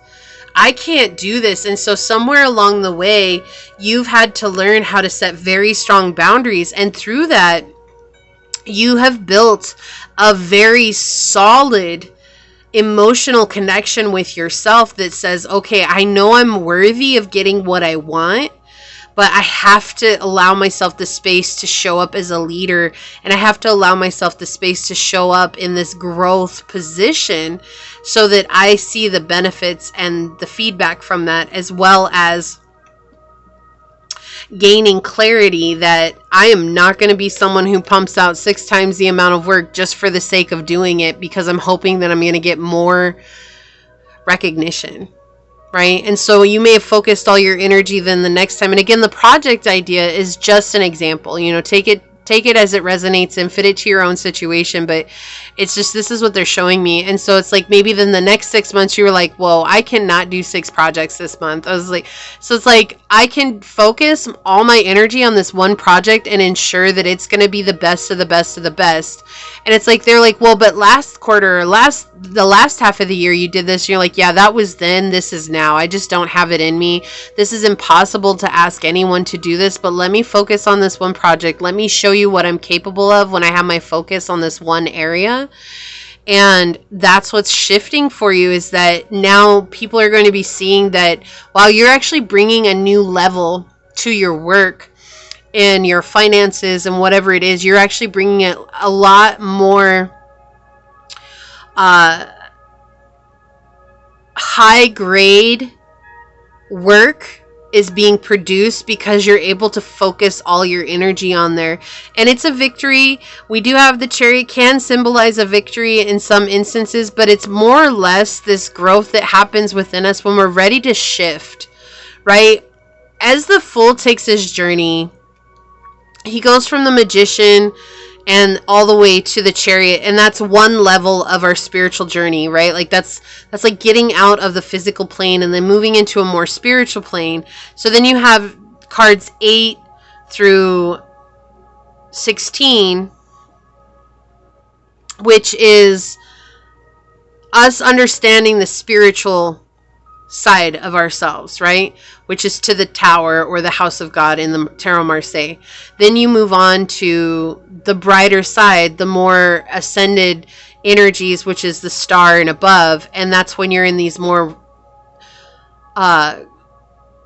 do this. And so somewhere along the way, you've had to learn how to set very strong boundaries, and through that, you have built a very solid emotional connection with yourself that says, okay, I know I'm worthy of getting what I want, but I have to allow myself the space to show up as a leader, and I have to allow myself the space to show up in this growth position so that I see the benefits and the feedback from that, as well as gaining clarity that I am not going to be someone who pumps out 6 times the amount of work just for the sake of doing it, because I'm hoping that I'm going to get more recognition, right? And so you may have focused all your energy then the next time. And again, the project idea is just an example. You know, take it as it resonates and fit it to your own situation. But it's just, this is what they're showing me. And so it's like, maybe then the next 6 months you were like, whoa, I cannot do 6 projects this month. I was like, so it's like, I can focus all my energy on this one project and ensure that it's going to be the best of the best of the best. And it's like, they're like, well, but last quarter, the last half of the year you did this. And you're like, yeah, that was then, this is now. I just don't have it in me. This is impossible to ask anyone to do this, but let me focus on this one project. Let me show you what I'm capable of when I have my focus on this one area. And that's what's shifting for you, is that now people are going to be seeing that while you're actually bringing a new level to your work and your finances and whatever it is, you're actually bringing it a lot more high grade work is being produced because you're able to focus all your energy on there. And it's a victory. We do have the chariot, can symbolize a victory in some instances, but it's more or less this growth that happens within us when we're ready to shift, right? As the Fool takes his journey, he goes from the Magician and all the way to the Chariot, and that's one level of our spiritual journey, right? Like that's like getting out of the physical plane and then moving into a more spiritual plane. So then you have cards 8 through 16, which is us understanding the spiritual side of ourselves, right? Which is to the Tower or the House of God in the Tarot Marseille. Then you move on to the brighter side, the more ascended energies, which is the Star and above. And that's when you're in these more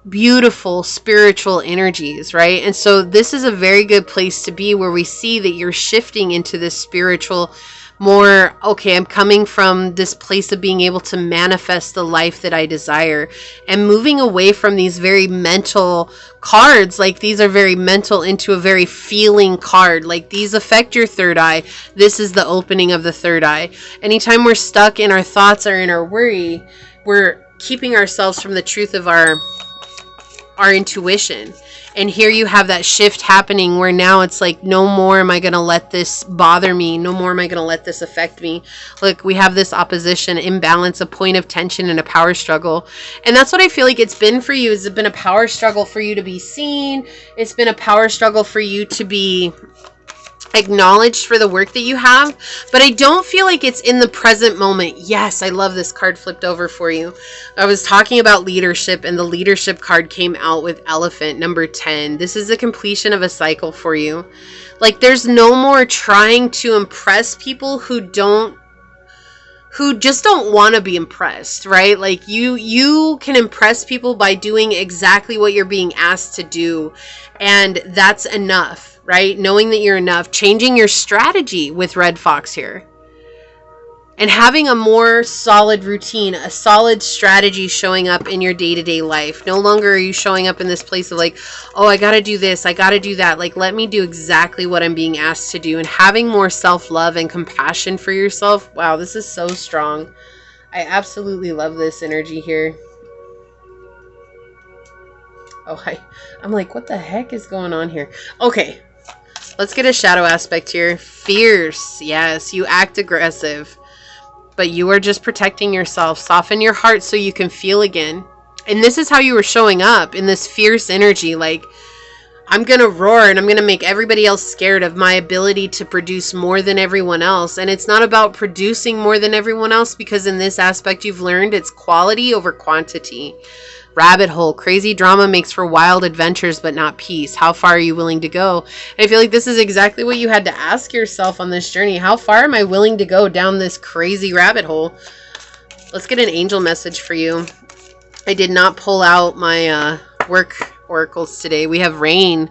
beautiful spiritual energies, right? And so this is a very good place to be, where we see that you're shifting into this spiritual, more, okay, I'm coming from this place of being able to manifest the life that I desire, and moving away from these very mental cards. Like, these are very mental into a very feeling card. Like, these affect your third eye. This is the opening of the third eye. Anytime we're stuck in our thoughts or in our worry, we're keeping ourselves from the truth of our intuition. And here you have that shift happening, where now it's like, no more am I going to let this bother me. No more am I going to let this affect me. Look, we have this opposition, imbalance, a point of tension, and a power struggle. And that's what I feel like it's been for you. It's been a power struggle for you to be seen. It's been a power struggle for you to be acknowledged for the work that you have, but I don't feel like it's in the present moment. Yes, I love this card flipped over for you. I was talking about leadership, and the leadership card came out with Elephant, number 10. This is the completion of a cycle for you. Like, there's no more trying to impress people who just don't want to be impressed, right? Like, you can impress people by doing exactly what you're being asked to do, and that's enough. Right? Knowing that you're enough, changing your strategy with Red Fox here, and having a more solid routine, a solid strategy showing up in your day-to-day life. No longer are you showing up in this place of like, oh, I got to do this, I got to do that. Like, let me do exactly what I'm being asked to do, and having more self-love and compassion for yourself. Wow, this is so strong. I absolutely love this energy here. Oh, I'm like, what the heck is going on here? Okay. Let's get a shadow aspect here. Fierce. Yes, you act aggressive, but you are just protecting yourself. Soften your heart so you can feel again. And this is how you were showing up in this fierce energy. Like, I'm going to roar and I'm going to make everybody else scared of my ability to produce more than everyone else. And it's not about producing more than everyone else, because in this aspect you've learned it's quality over quantity. Rabbit hole. Crazy drama makes for wild adventures, but not peace. How far are you willing to go? And I feel like this is exactly what you had to ask yourself on this journey. How far am I willing to go down this crazy rabbit hole? Let's get an angel message for you. I did not pull out my work oracles today. We have rain.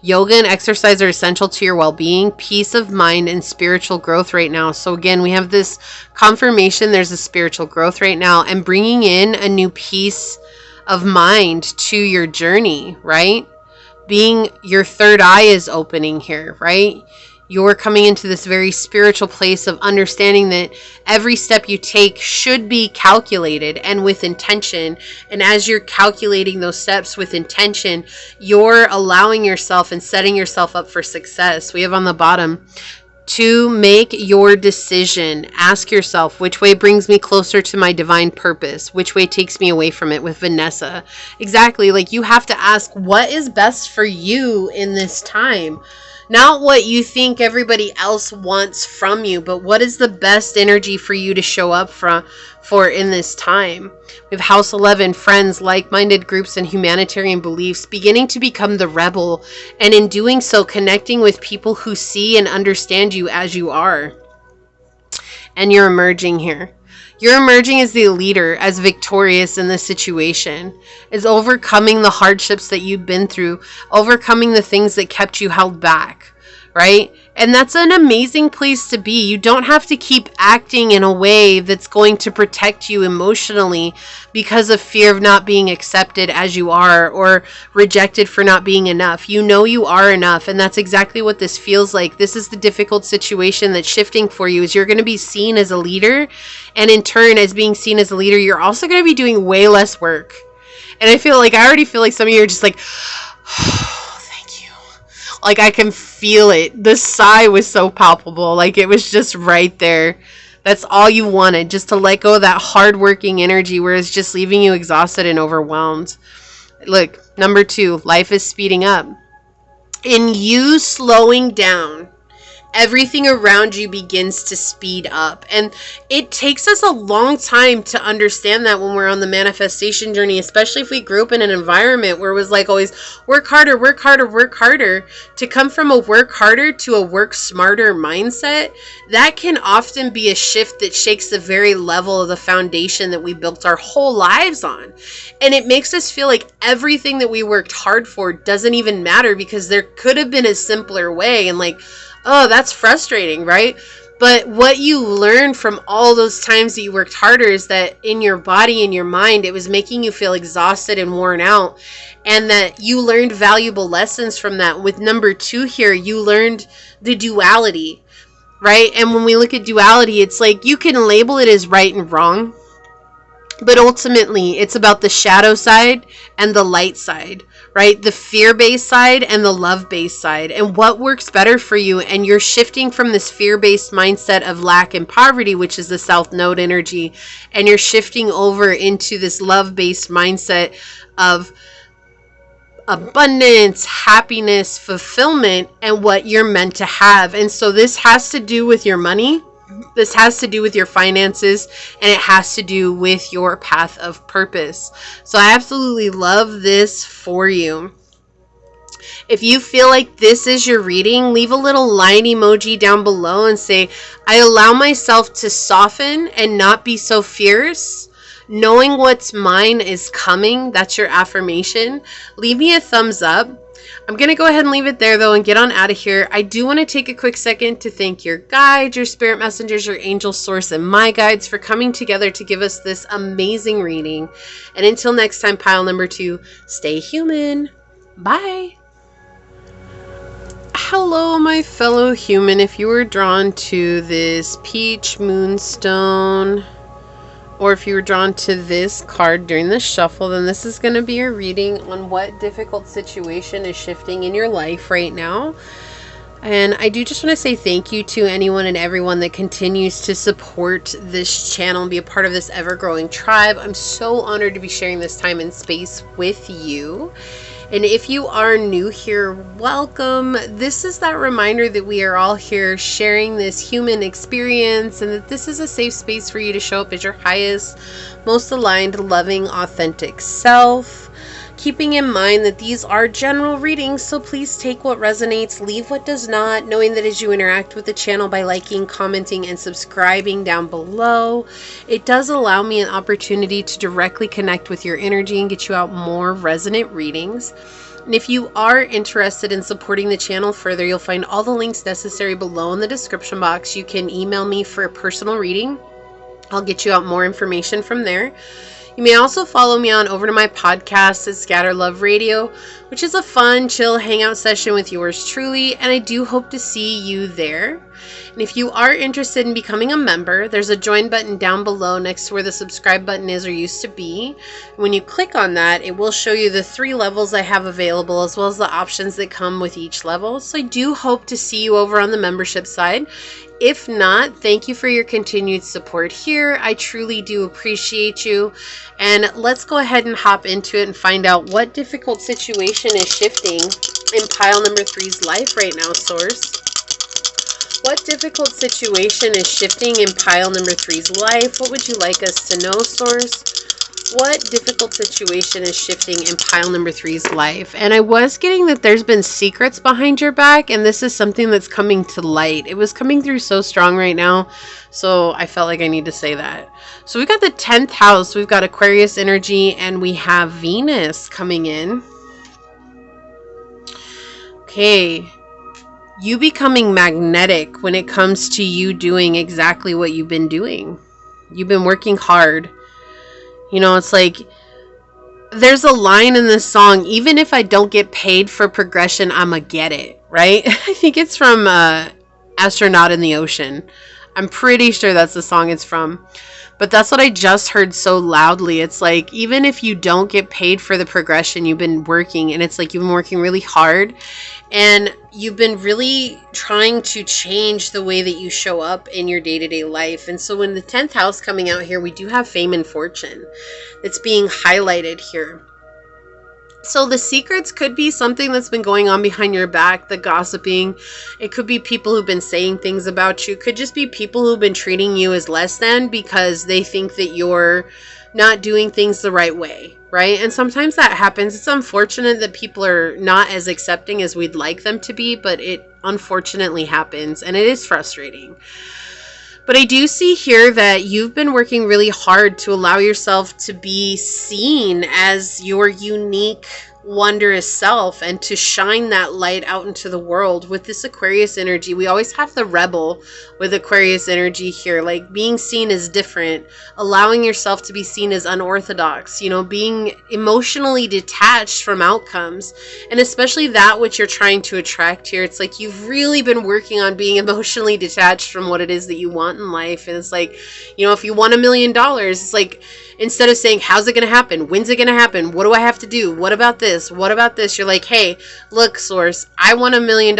Yoga and exercise are essential to your well-being, peace of mind, and spiritual growth right now. So again, we have this confirmation there's a spiritual growth right now, and bringing in a new peace of mind to your journey, right? Being your third eye is opening here, right? You're coming into this very spiritual place of understanding that every step you take should be calculated and with intention. And as you're calculating those steps with intention, you're allowing yourself and setting yourself up for success. We have on the bottom, to make your decision. Ask yourself, which way brings me closer to my divine purpose? Which way takes me away from it? With Vanessa. Exactly. Like, you have to ask what is best for you in this time. Not what you think everybody else wants from you, but what is the best energy for you to show up for in this time. We have House 11, friends, like-minded groups, and humanitarian beliefs, beginning to become the rebel, and in doing so, connecting with people who see and understand you as you are. And you're emerging here. You're emerging as the leader, as victorious in this situation, as overcoming the hardships that you've been through, overcoming the things that kept you held back, right? And that's an amazing place to be. You don't have to keep acting in a way that's going to protect you emotionally because of fear of not being accepted as you are or rejected for not being enough. You know you are enough, and that's exactly what this feels like. This is the difficult situation that's shifting for you, is you're going to be seen as a leader, and in turn, as being seen as a leader, you're also going to be doing way less work. And I already feel like some of you are just like, like, I can feel it. The sigh was so palpable. Like, it was just right there. That's all you wanted, just to let go of that hardworking energy where it's just leaving you exhausted and overwhelmed. Look, number 2, life is speeding up. In you slowing down, everything around you begins to speed up. And it takes us a long time to understand that when we're on the manifestation journey, especially if we grew up in an environment where it was like always work harder, work harder, work harder. To come from a work harder to a work smarter mindset, that can often be a shift that shakes the very level of the foundation that we built our whole lives on. And it makes us feel like everything that we worked hard for doesn't even matter, because there could have been a simpler way. And like, oh, that's frustrating, right? But what you learn from all those times that you worked harder is that in your body and your mind, it was making you feel exhausted and worn out, and that you learned valuable lessons from that. With number 2 here, you learned the duality, right? And when we look at duality, it's like you can label it as right and wrong, but ultimately it's about the shadow side and the light side, right? The fear-based side and the love-based side, and what works better for you. And you're shifting from this fear-based mindset of lack and poverty, which is the South Node energy, and you're shifting over into this love-based mindset of abundance, happiness, fulfillment, and what you're meant to have. And so this has to do with your money. This has to do with your finances, and it has to do with your path of purpose. So I absolutely love this for you. If you feel like this is your reading, leave a little line emoji down below and say, I allow myself to soften and not be so fierce. Knowing what's mine is coming. That's your affirmation. Leave me a thumbs up. I'm going to go ahead and leave it there, though, and get on out of here. I do want to take a quick second to thank your guides, your spirit messengers, your angel source, and my guides for coming together to give us this amazing reading. And until next time, pile number 2, stay human. Bye. Hello, my fellow human. If you were drawn to this peach moonstone, or if you were drawn to this card during the shuffle, then this is going to be your reading on what difficult situation is shifting in your life right now. And I do just want to say thank you to anyone and everyone that continues to support this channel and be a part of this ever-growing tribe. I'm so honored to be sharing this time and space with you. And if you are new here, welcome. This is that reminder that we are all here sharing this human experience and that this is a safe space for you to show up as your highest, most aligned, loving, authentic self. Keeping in mind that these are general readings, so please take what resonates, leave what does not, knowing that as you interact with the channel by liking, commenting, and subscribing down below, it does allow me an opportunity to directly connect with your energy and get you out more resonant readings. And if you are interested in supporting the channel further, you'll find all the links necessary below in the description box. You can email me for a personal reading. I'll get you out more information from there. You may also follow me on over to my podcast at Scatter Love Radio, which is a fun, chill hangout session with yours truly, and I do hope to see you there. And if you are interested in becoming a member, there's a join button down below next to where the subscribe button is or used to be. When you click on that, it will show you the 3 levels I have available as well as the options that come with each level. So I do hope to see you over on the membership side. If not, thank you for your continued support here. I truly do appreciate you. And let's go ahead and hop into it and find out what difficult situation is shifting in pile number 3's life right now, Source. What difficult situation is shifting in pile number 3's life? What would you like us to know, Source? What difficult situation is shifting in pile number 3's life? And I was getting that there's been secrets behind your back, and this is something that's coming to light. It was coming through so strong right now, so I felt like I need to say that. So we've got the 10th house, we've got Aquarius energy, and we have Venus coming in. Okay. You becoming magnetic when it comes to you doing exactly what you've been doing. You've been working hard. You know, it's like, there's a line in this song, even if I don't get paid for progression, I'ma get it, right? I think it's from Astronaut in the Ocean. I'm pretty sure that's the song it's from. But that's what I just heard so loudly. It's like, even if you don't get paid for the progression, you've been working, and it's like you've been working really hard. And you've been really trying to change the way that you show up in your day-to-day life. And so when the 10th house coming out here, we do have fame and fortune that's being highlighted here. So the secrets could be something that's been going on behind your back, the gossiping. It could be people who've been saying things about you. It could just be people who've been treating you as less than because they think that you're not doing things the right way, right? And sometimes that happens. It's unfortunate that people are not as accepting as we'd like them to be, but it unfortunately happens, and it is frustrating. But I do see here that you've been working really hard to allow yourself to be seen as your unique, wondrous self and to shine that light out into the world with this Aquarius energy. We always have the rebel with Aquarius energy here, like being seen as different, allowing yourself to be seen as unorthodox, you know, being emotionally detached from outcomes, and especially that which you're trying to attract here. It's like you've really been working on being emotionally detached from what it is that you want in life. And it's like, you know, if you want $1 million, it's like, instead of saying, how's it going to happen? When's it going to happen? What do I have to do? What about this? What about this? You're like, hey, look, Source, I want $1 million.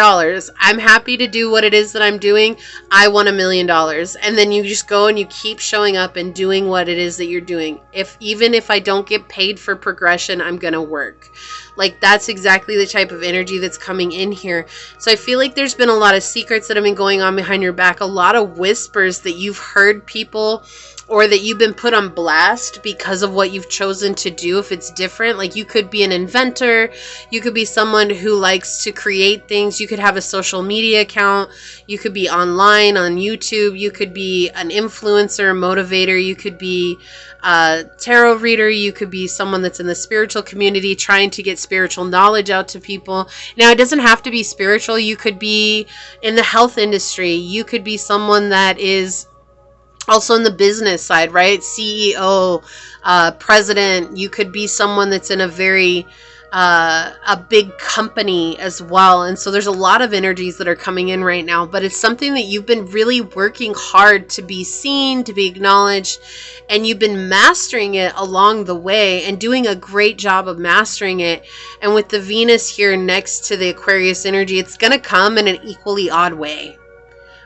I'm happy to do what it is that I'm doing. I want $1 million. And then you just go and you keep showing up and doing what it is that you're doing. Even if I don't get paid for progression, I'm going to work. Like, that's exactly the type of energy that's coming in here. So I feel like there's been a lot of secrets that have been going on behind your back, a lot of whispers that you've heard people, or that you've been put on blast because of what you've chosen to do. If it's different, like you could be an inventor, you could be someone who likes to create things, you could have a social media account, you could be online on YouTube, you could be an influencer, motivator, you could be a tarot reader, you could be someone that's in the spiritual community trying to get spiritual knowledge out to people. Now, it doesn't have to be spiritual. You could be in the health industry, you could be someone that is also in the business side, right? CEO, president. You could be someone that's in a very a big company as well. And so there's a lot of energies that are coming in right now, but it's something that you've been really working hard to be seen, to be acknowledged, and you've been mastering it along the way and doing a great job of mastering it. And with the Venus here next to the Aquarius energy, it's going to come in an equally odd way.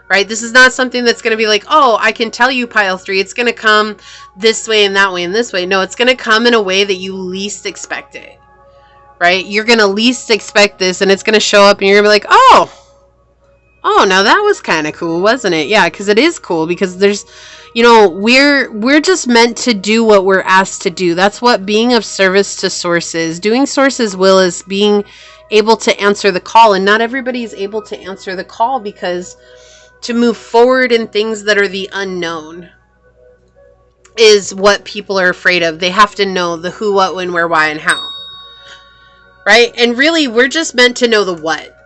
Right? This is not something that's going to be like, oh, I can tell you, pile 3, it's going to come this way and that way and this way. No, it's going to come in a way that you least expect it. Right? You're going to least expect this, and it's going to show up, and you're going to be like, oh, now that was kind of cool, wasn't it? Yeah, because it is cool, because there's, you know, we're just meant to do what we're asked to do. That's what being of service to Source is. Doing Source's will is being able to answer the call, and not everybody is able to answer the call, because to move forward in things that are the unknown is what people are afraid of. They have to know the who, what, when, where, why, and how. Right? And really, we're just meant to know the what.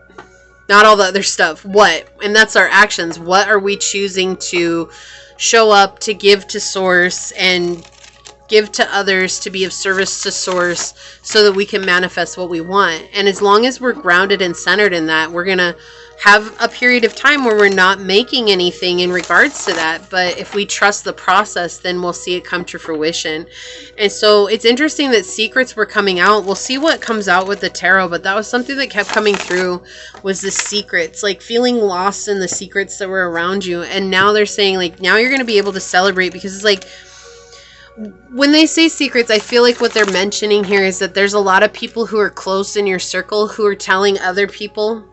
Not all the other stuff. What? And that's our actions. What are we choosing to show up, to give to Source, and give to others, to be of service to Source, so that we can manifest what we want. And as long as we're grounded and centered in that, we're going to have a period of time where we're not making anything in regards to that. But if we trust the process, then we'll see it come to fruition. And so it's interesting that secrets were coming out. We'll see what comes out with the tarot, but that was something that kept coming through, was the secrets, like feeling lost in the secrets that were around you. And now they're saying, like, now you're going to be able to celebrate, because it's like, when they say secrets, I feel like what they're mentioning here is that there's a lot of people who are close in your circle who are telling other people.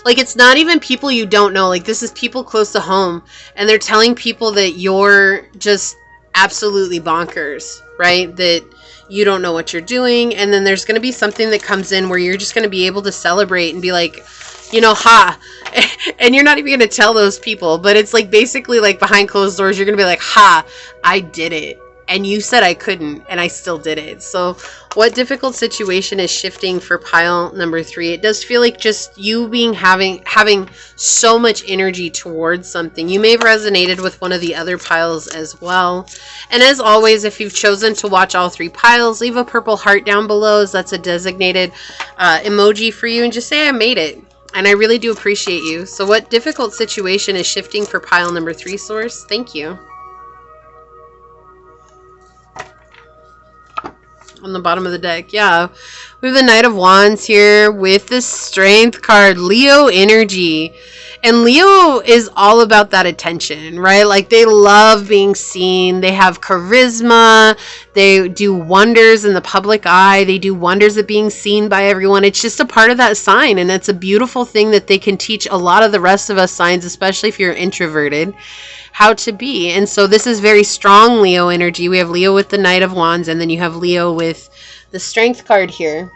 Like, it's not even people you don't know. Like, this is people close to home, and they're telling people that you're just absolutely bonkers, right? That you don't know what you're doing. And then there's going to be something that comes in where you're just going to be able to celebrate and be like, you know, ha. And you're not even going to tell those people, but it's like basically like behind closed doors, you're going to be like, ha, I did it. And you said I couldn't, and I still did it. So what difficult situation is shifting for pile number 3? It does feel like just you being having so much energy towards something. You may have resonated with one of the other piles as well. And as always, if you've chosen to watch all 3 piles, leave a purple heart down below, as that's a designated emoji for you, and just say I made it. And I really do appreciate you. So what difficult situation is shifting for pile number 3, Source? Thank you. On the bottom of the deck, yeah, we have the Knight of Wands here with the Strength card, Leo energy. And Leo is all about that attention, right? Like, they love being seen. They have charisma. They do wonders in the public eye. They do wonders at being seen by everyone. It's just a part of that sign, and it's a beautiful thing that they can teach a lot of the rest of us signs, especially if you're introverted, how to be. And so this is very strong Leo energy. We have Leo with the Knight of Wands, and then you have Leo with the Strength card here.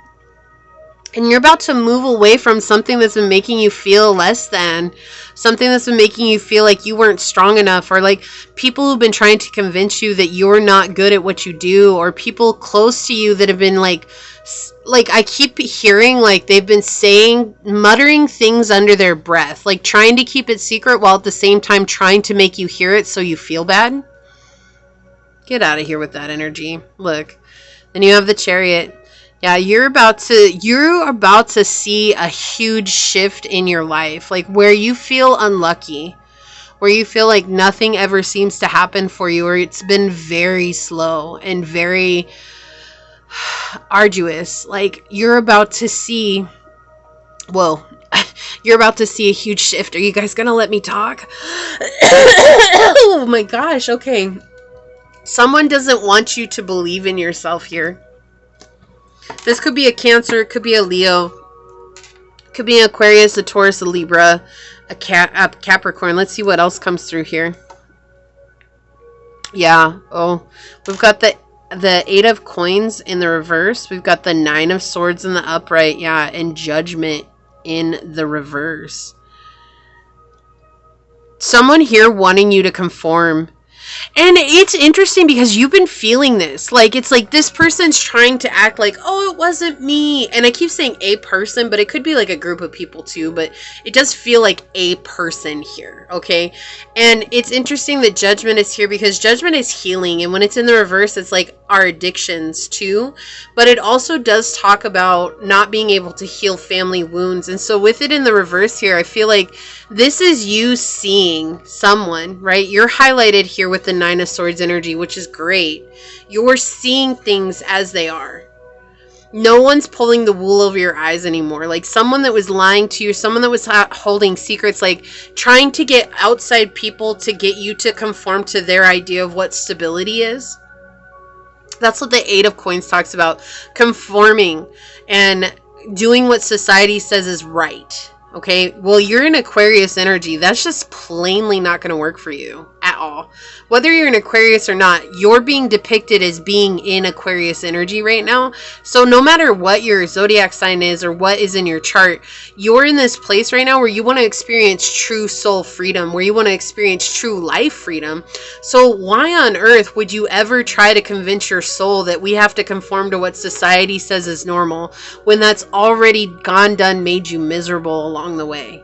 And you're about to move away from something that's been making you feel less than, something that's been making you feel like you weren't strong enough, or like people who've been trying to convince you that you're not good at what you do, or people close to you that have been like I keep hearing like they've been saying, muttering things under their breath, like trying to keep it secret while at the same time trying to make you hear it so you feel bad. Get out of here with that energy. Look. Then you have the Chariot. Yeah, you're about to see a huge shift in your life, like where you feel unlucky, where you feel like nothing ever seems to happen for you, or it's been very slow and very arduous. Like, you're about to see, whoa, you're about to see a huge shift. Are you guys gonna let me talk? Oh my gosh, okay. Someone doesn't want you to believe in yourself here. This could be a Cancer, it could be a Leo, it could be an Aquarius, a Taurus, a Libra, a Capricorn. Let's see what else comes through here. Yeah, oh, we've got the 8 of Coins in the reverse. We've got the 9 of Swords in the upright, yeah, and Judgment in the reverse. Someone here wanting you to conform. And it's interesting because you've been feeling this. Like, it's like this person's trying to act like, oh, it wasn't me. And I keep saying a person, but it could be like a group of people too. But it does feel like a person here, okay? And it's interesting that Judgment is here because Judgment is healing. And when it's in the reverse, it's like our addictions too. But it also does talk about not being able to heal family wounds. And so with it in the reverse here, I feel like this is you seeing someone, right? You're highlighted here with the Nine of Swords energy, which is great. You're seeing things as they are. No one's pulling the wool over your eyes anymore. Like someone that was lying to you, someone that was holding secrets, like trying to get outside people to get you to conform to their idea of what stability is. That's what the Eight of Coins talks about. Conforming and doing what society says is right. Okay, well, you're in Aquarius energy. That's just plainly not going to work for you at all. Whether you're in Aquarius or not, you're being depicted as being in Aquarius energy right now. So no matter what your zodiac sign is or what is in your chart, you're in this place right now where you want to experience true soul freedom, where you want to experience true life freedom. So why on earth would you ever try to convince your soul that we have to conform to what society says is normal when that's already gone, done, made you miserable along the way,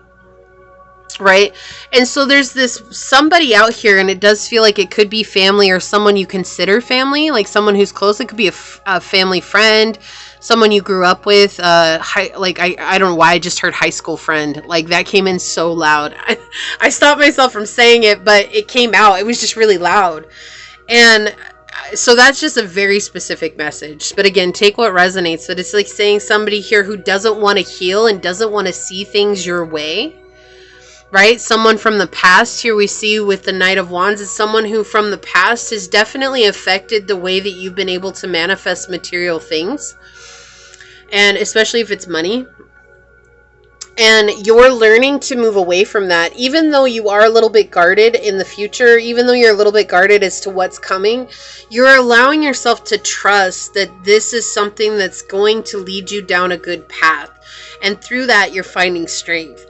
right? And so there's this somebody out here, and it does feel like it could be family or someone you consider family, like someone who's close. It could be a family friend, someone you grew up with, I don't know why I just heard high school friend. Like that came in so loud. I stopped myself from saying it, but it came out. It was just really loud. And so that's just a very specific message. But again, take what resonates. But it's like saying somebody here who doesn't want to heal and doesn't want to see things your way, right? Someone from the past here we see with the Knight of Wands is someone who from the past has definitely affected the way that you've been able to manifest material things. And especially if it's money. And you're learning to move away from that, even though you are a little bit guarded in the future, even though you're a little bit guarded as to what's coming, you're allowing yourself to trust that this is something that's going to lead you down a good path. And through that, you're finding strength.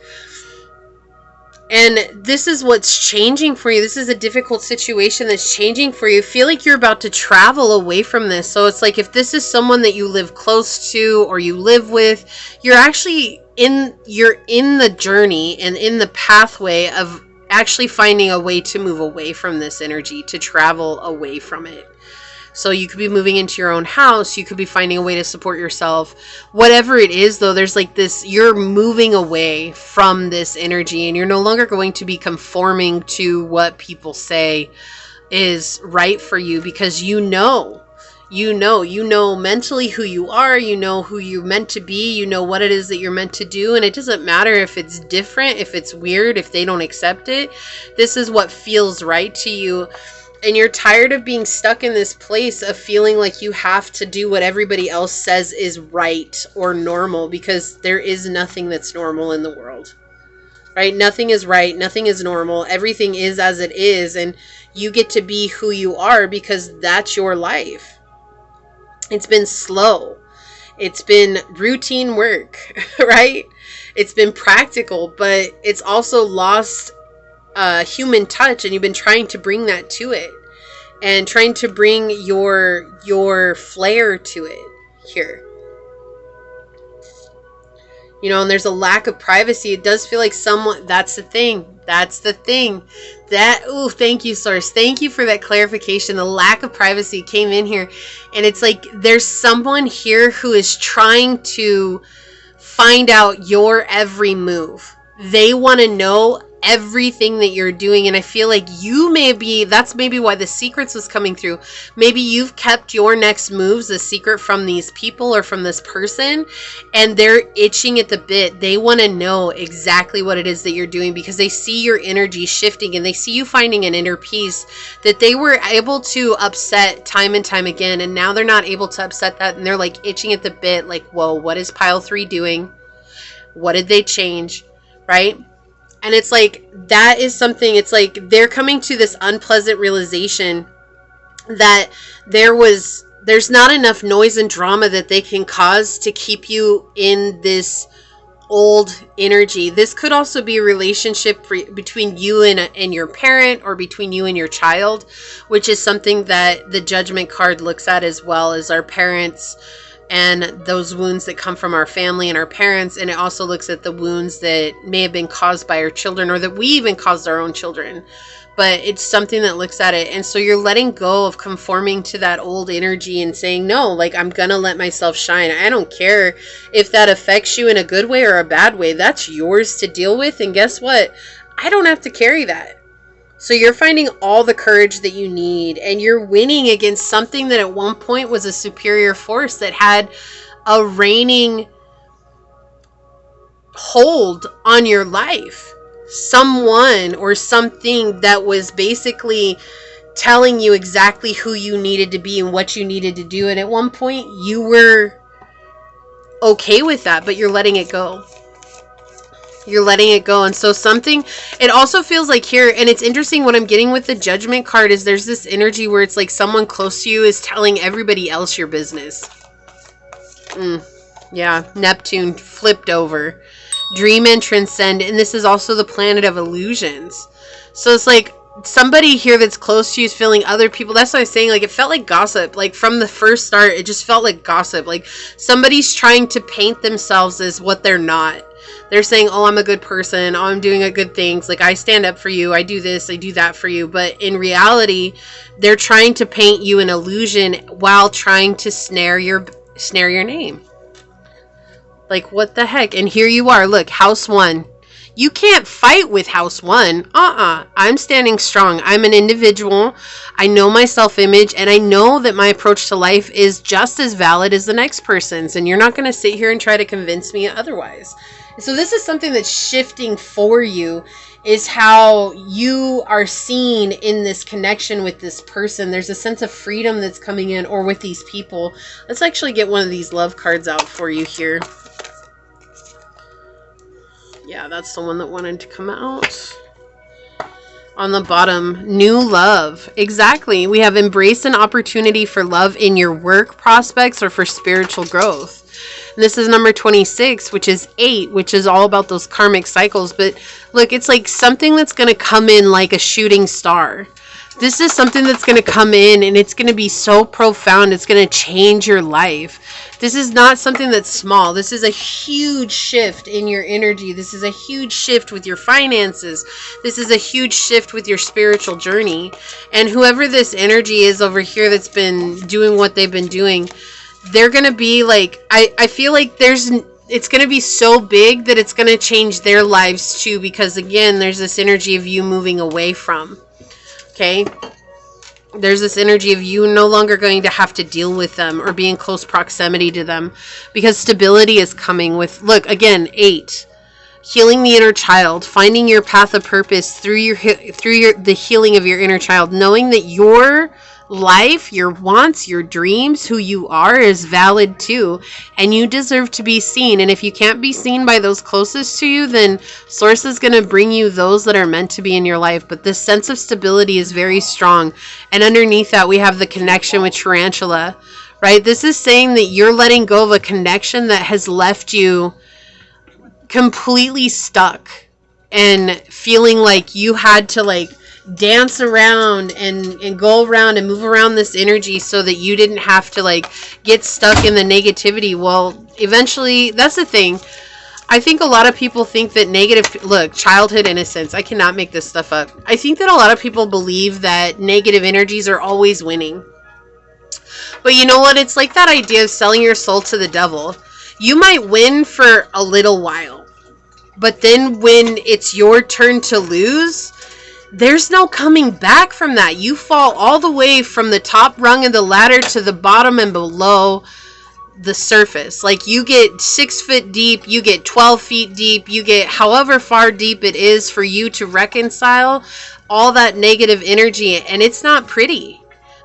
And this is what's changing for you. This is a difficult situation that's changing for you. Feel like you're about to travel away from this. So it's like if this is someone that you live close to or you live with, you're actually in the journey and in the pathway of actually finding a way to move away from this energy, to travel away from it. So you could be moving into your own house. You could be finding a way to support yourself. Whatever it is, though, there's like this, you're moving away from this energy and you're no longer going to be conforming to what people say is right for you, because you know mentally who you are, you know who you're meant to be, you know what it is that you're meant to do. And it doesn't matter if it's different, if it's weird, if they don't accept it. This is what feels right to you. And you're tired of being stuck in this place of feeling like you have to do what everybody else says is right or normal, because there is nothing that's normal in the world, right? Nothing is right. Nothing is normal. Everything is as it is. And you get to be who you are because that's your life. It's been slow. It's been routine work, right? It's been practical, but it's also lost human touch, and you've been trying to bring that to it and trying to bring your flair to it here. You know, and there's a lack of privacy. It does feel like someone, that's the thing. Thank you, Source. Thank you for that clarification. The lack of privacy came in here. And it's like there's someone here who is trying to find out your every move. They want to know everything that you're doing. And I feel like that's maybe why the secrets was coming through. Maybe you've kept your next moves a secret from these people or from this person, and they're itching at the bit. They want to know exactly what it is that you're doing because they see your energy shifting and they see you finding an inner peace that they were able to upset time and time again. And now they're not able to upset that. And they're like itching at the bit, like, whoa, what is pile 3 doing? What did they change? Right? And it's like, that is something, it's like they're coming to this unpleasant realization that there's not enough noise and drama that they can cause to keep you in this old energy. This could also be a relationship between you and your parent, or between you and your child, which is something that the Judgment card looks at as well, as our parents and those wounds that come from our family and our parents. And it also looks at the wounds that may have been caused by our children, or that we even caused our own children. But it's something that looks at it. And so you're letting go of conforming to that old energy and saying, no, like, I'm going to let myself shine. I don't care if that affects you in a good way or a bad way. That's yours to deal with. And guess what? I don't have to carry that. So you're finding all the courage that you need, and you're winning against something that at one point was a superior force that had a reigning hold on your life. Someone or something that was basically telling you exactly who you needed to be and what you needed to do. And at one point you were okay with that, but you're letting it go. You're letting it go. And so something, it also feels like here, and it's interesting, what I'm getting with the Judgment card is there's this energy where it's like someone close to you is telling everybody else your business. Yeah, Neptune flipped over. Dream and transcend, and this is also the planet of illusions. So it's like somebody here that's close to you is feeling other people. That's what I'm saying. Like, it felt like gossip. Like, from the first start, it just felt like gossip. Like, somebody's trying to paint themselves as what they're not. They're saying, oh, I'm a good person. Oh, I'm doing good things. Like, I stand up for you. I do this. I do that for you. But in reality, they're trying to paint you an illusion while trying to snare your name. Like, what the heck? And here you are. Look, house 1. You can't fight with house 1. I'm standing strong. I'm an individual. I know my self-image, and I know that my approach to life is just as valid as the next person's. And you're not going to sit here and try to convince me otherwise. So this is something that's shifting for you, is how you are seen in this connection with this person. There's a sense of freedom that's coming in, or with these people. Let's actually get one of these love cards out for you here. Yeah, that's the one that wanted to come out. On the bottom, new love. Exactly. We have embraced an opportunity for love in your work prospects or for spiritual growth. And this is number 26, which is 8, which is all about those karmic cycles. But look, it's like something that's going to come in like a shooting star. This is something that's going to come in, and it's going to be so profound. It's going to change your life. This is not something that's small. This is a huge shift in your energy. This is a huge shift with your finances. This is a huge shift with your spiritual journey. And whoever this energy is over here that's been doing what they've been doing, they're going to be like, I feel like it's going to be so big that it's going to change their lives too, because again, there's this energy of you moving away from. Okay, there's this energy of you no longer going to have to deal with them or be in close proximity to them, because stability is coming with, look, again, 8, healing the inner child, finding your path of purpose through the healing of your inner child, knowing that your life, your wants, your dreams, who you are is valid too, and you deserve to be seen. And if you can't be seen by those closest to you, then Source is going to bring you those that are meant to be in your life. But this sense of stability is very strong, and underneath that we have the connection with Tarantula, right? This is saying that you're letting go of a connection that has left you completely stuck and feeling like you had to like dance around and go around and move around this energy so that you didn't have to like get stuck in the negativity. Well, eventually, that's the thing. I think a lot of people think that look, childhood innocence. I cannot make this stuff up. I think that a lot of people believe that negative energies are always winning. But you know what? It's like that idea of selling your soul to the devil. You might win for a little while, but then when it's your turn to lose, there's no coming back from that. You fall all the way from the top rung of the ladder to the bottom and below the surface. Like, you get 6 foot deep, you get 12 feet deep, you get however far deep it is for you to reconcile all that negative energy. And it's not pretty,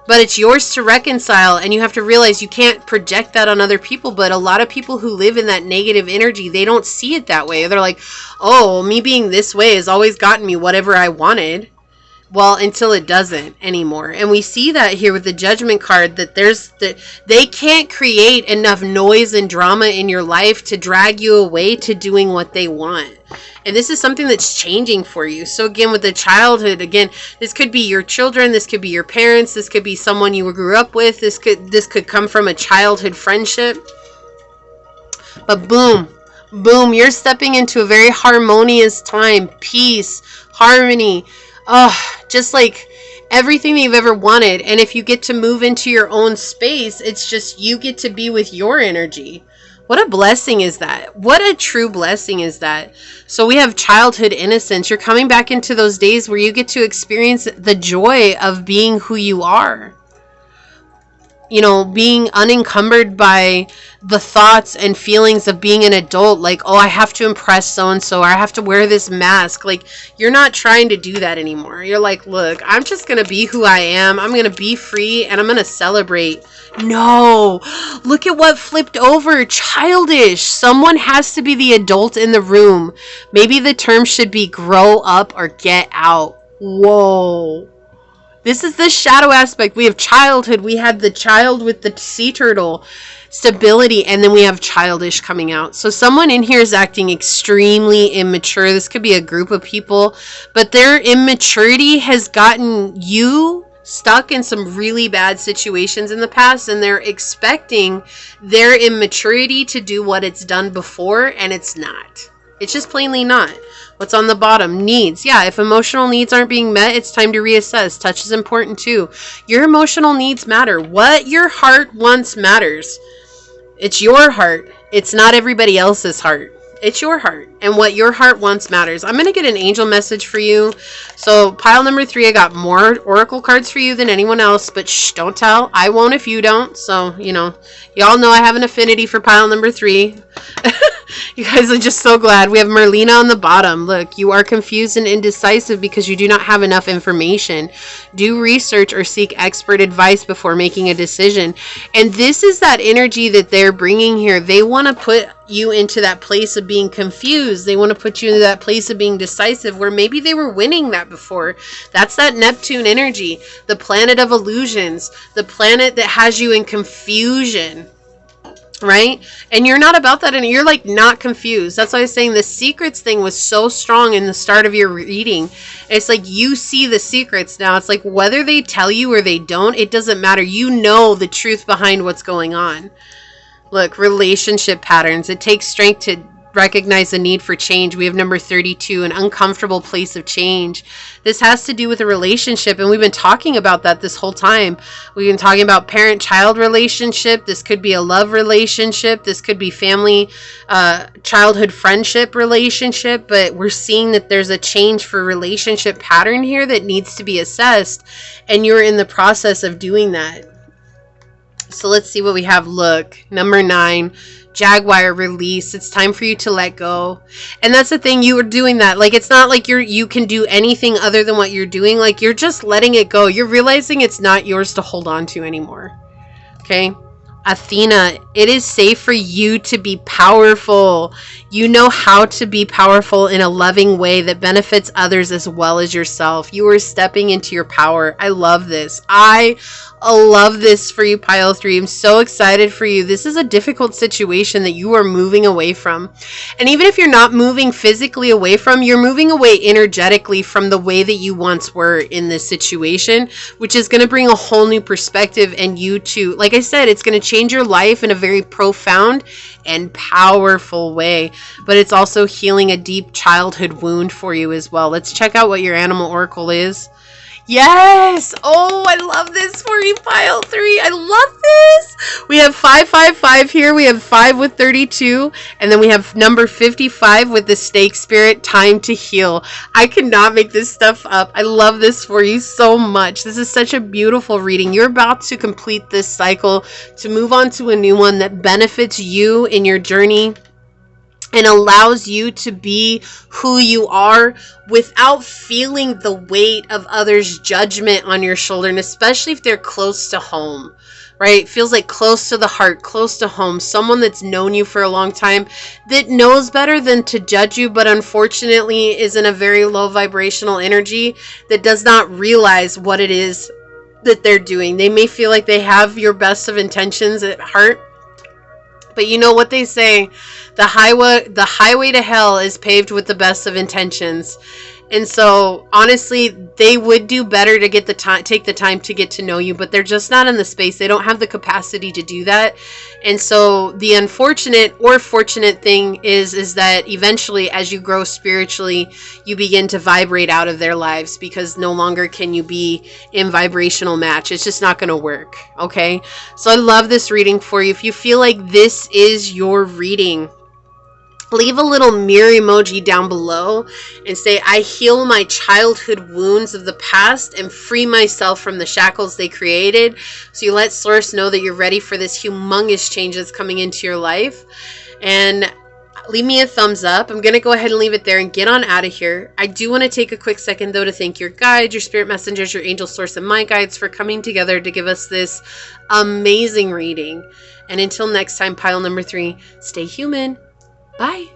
but it's yours to reconcile. And you have to realize you can't project that on other people. But a lot of people who live in that negative energy, they don't see it that way. They're like, oh, me being this way has always gotten me whatever I wanted. Well, until it doesn't anymore. And we see that here with the Judgment card, that they can't create enough noise and drama in your life to drag you away to doing what they want. And this is something that's changing for you. So again, with the childhood, again, this could be your children, this could be your parents, this could be someone you grew up with, this could come from a childhood friendship. But boom, boom, you're stepping into a very harmonious time, peace, harmony, just like everything that you've ever wanted. And if you get to move into your own space, it's just you get to be with your energy. What a blessing is that? What a true blessing is that? So we have childhood innocence. You're coming back into those days where you get to experience the joy of being who you are. You know, being unencumbered by the thoughts and feelings of being an adult. Like, oh, I have to impress so-and-so, or I have to wear this mask. Like, you're not trying to do that anymore. You're like, look, I'm just going to be who I am. I'm going to be free, and I'm going to celebrate. No, look at what flipped over. Childish. Someone has to be the adult in the room. Maybe the term should be grow up or get out. Whoa. This is the shadow aspect. We have childhood. We had the child with the sea turtle, stability, and then we have childish coming out. So someone in here is acting extremely immature. This could be a group of people, but their immaturity has gotten you stuck in some really bad situations in the past, and they're expecting their immaturity to do what it's done before, and it's not. It's just plainly not. What's on the bottom? Needs. Yeah, if emotional needs aren't being met, it's time to reassess. Touch is important too. Your emotional needs matter. What your heart wants matters. It's your heart. It's not everybody else's heart. It's your heart. And what your heart wants matters. I'm going to get an angel message for you. So pile number 3, I got more oracle cards for you than anyone else. But shh, don't tell. I won't if you don't. So, you know, y'all know I have an affinity for pile number 3. You guys are just so glad. We have Merlina on the bottom. Look, you are confused and indecisive because you do not have enough information. Do research or seek expert advice before making a decision. And this is that energy that they're bringing here. They want to put you into that place of being confused. They want to put you into that place of being decisive where maybe they were winning that before. That's that Neptune energy, the planet of illusions, the planet that has you in confusion. Right? And you're not about that, and you're like not confused. That's why I was saying the secrets thing was so strong in the start of your reading. It's like you see the secrets now. It's like whether they tell you or they don't, it doesn't matter. You know the truth behind what's going on. Look, relationship patterns. It takes strength to recognize the need for change. We have number 32, an uncomfortable place of change. This has to do with a relationship, and we've been talking about that this whole time. We've been talking about parent-child relationship. This could be a love relationship. This could be family, childhood friendship relationship, but we're seeing that there's a change for relationship pattern here that needs to be assessed, and you're in the process of doing that. So let's see what we have. Look, number 9, Jaguar, release. It's time for you to let go. And that's the thing, you are doing that. Like, it's not like you can do anything other than what you're doing. Like, you're just letting it go. You're realizing it's not yours to hold on to anymore. Okay? Athena, it is safe for you to be powerful. You know how to be powerful in a loving way that benefits others as well as yourself. You are stepping into your power. I love this. I love this for you, pile 3. I'm so excited for you. This is a difficult situation that you are moving away from. And even if you're not moving physically away from, you're moving away energetically from the way that you once were in this situation, which is going to bring a whole new perspective, and you too. Like I said, it's going to change your life in a very profound and powerful way, but it's also healing a deep childhood wound for you as well. Let's check out what your animal oracle is. Yes! Oh, I love this for you, pile 3. I love this! We have 555 here. We have 5 with 32. And then we have number 55 with the snake spirit, time to heal. I cannot make this stuff up. I love this for you so much. This is such a beautiful reading. You're about to complete this cycle to move on to a new one that benefits you in your journey and allows you to be who you are without feeling the weight of others' judgment on your shoulder, and especially if they're close to home. right? Feels like close to the heart, close to home, someone that's known you for a long time, that knows better than to judge you, but unfortunately is in a very low vibrational energy, that does not realize what it is that they're doing. They may feel like they have your best of intentions at heart, but you know what they say, the highway to hell is paved with the best of intentions. And so honestly, they would do better to get the time, take the time to get to know you, but they're just not in the space. They don't have the capacity to do that. And so the unfortunate or fortunate thing is that eventually, as you grow spiritually, you begin to vibrate out of their lives, because no longer can you be in vibrational match. It's just not going to work. Okay. So I love this reading for you. If you feel like this is your reading, leave a little mirror emoji down below and say, I heal my childhood wounds of the past and free myself from the shackles they created. So you let Source know that you're ready for this humongous change that's coming into your life. And leave me a thumbs up. I'm going to go ahead and leave it there and get on out of here. I do want to take a quick second, though, to thank your guides, your spirit messengers, your angel source, and my guides for coming together to give us this amazing reading. And until next time, pile number 3, stay human. Bye.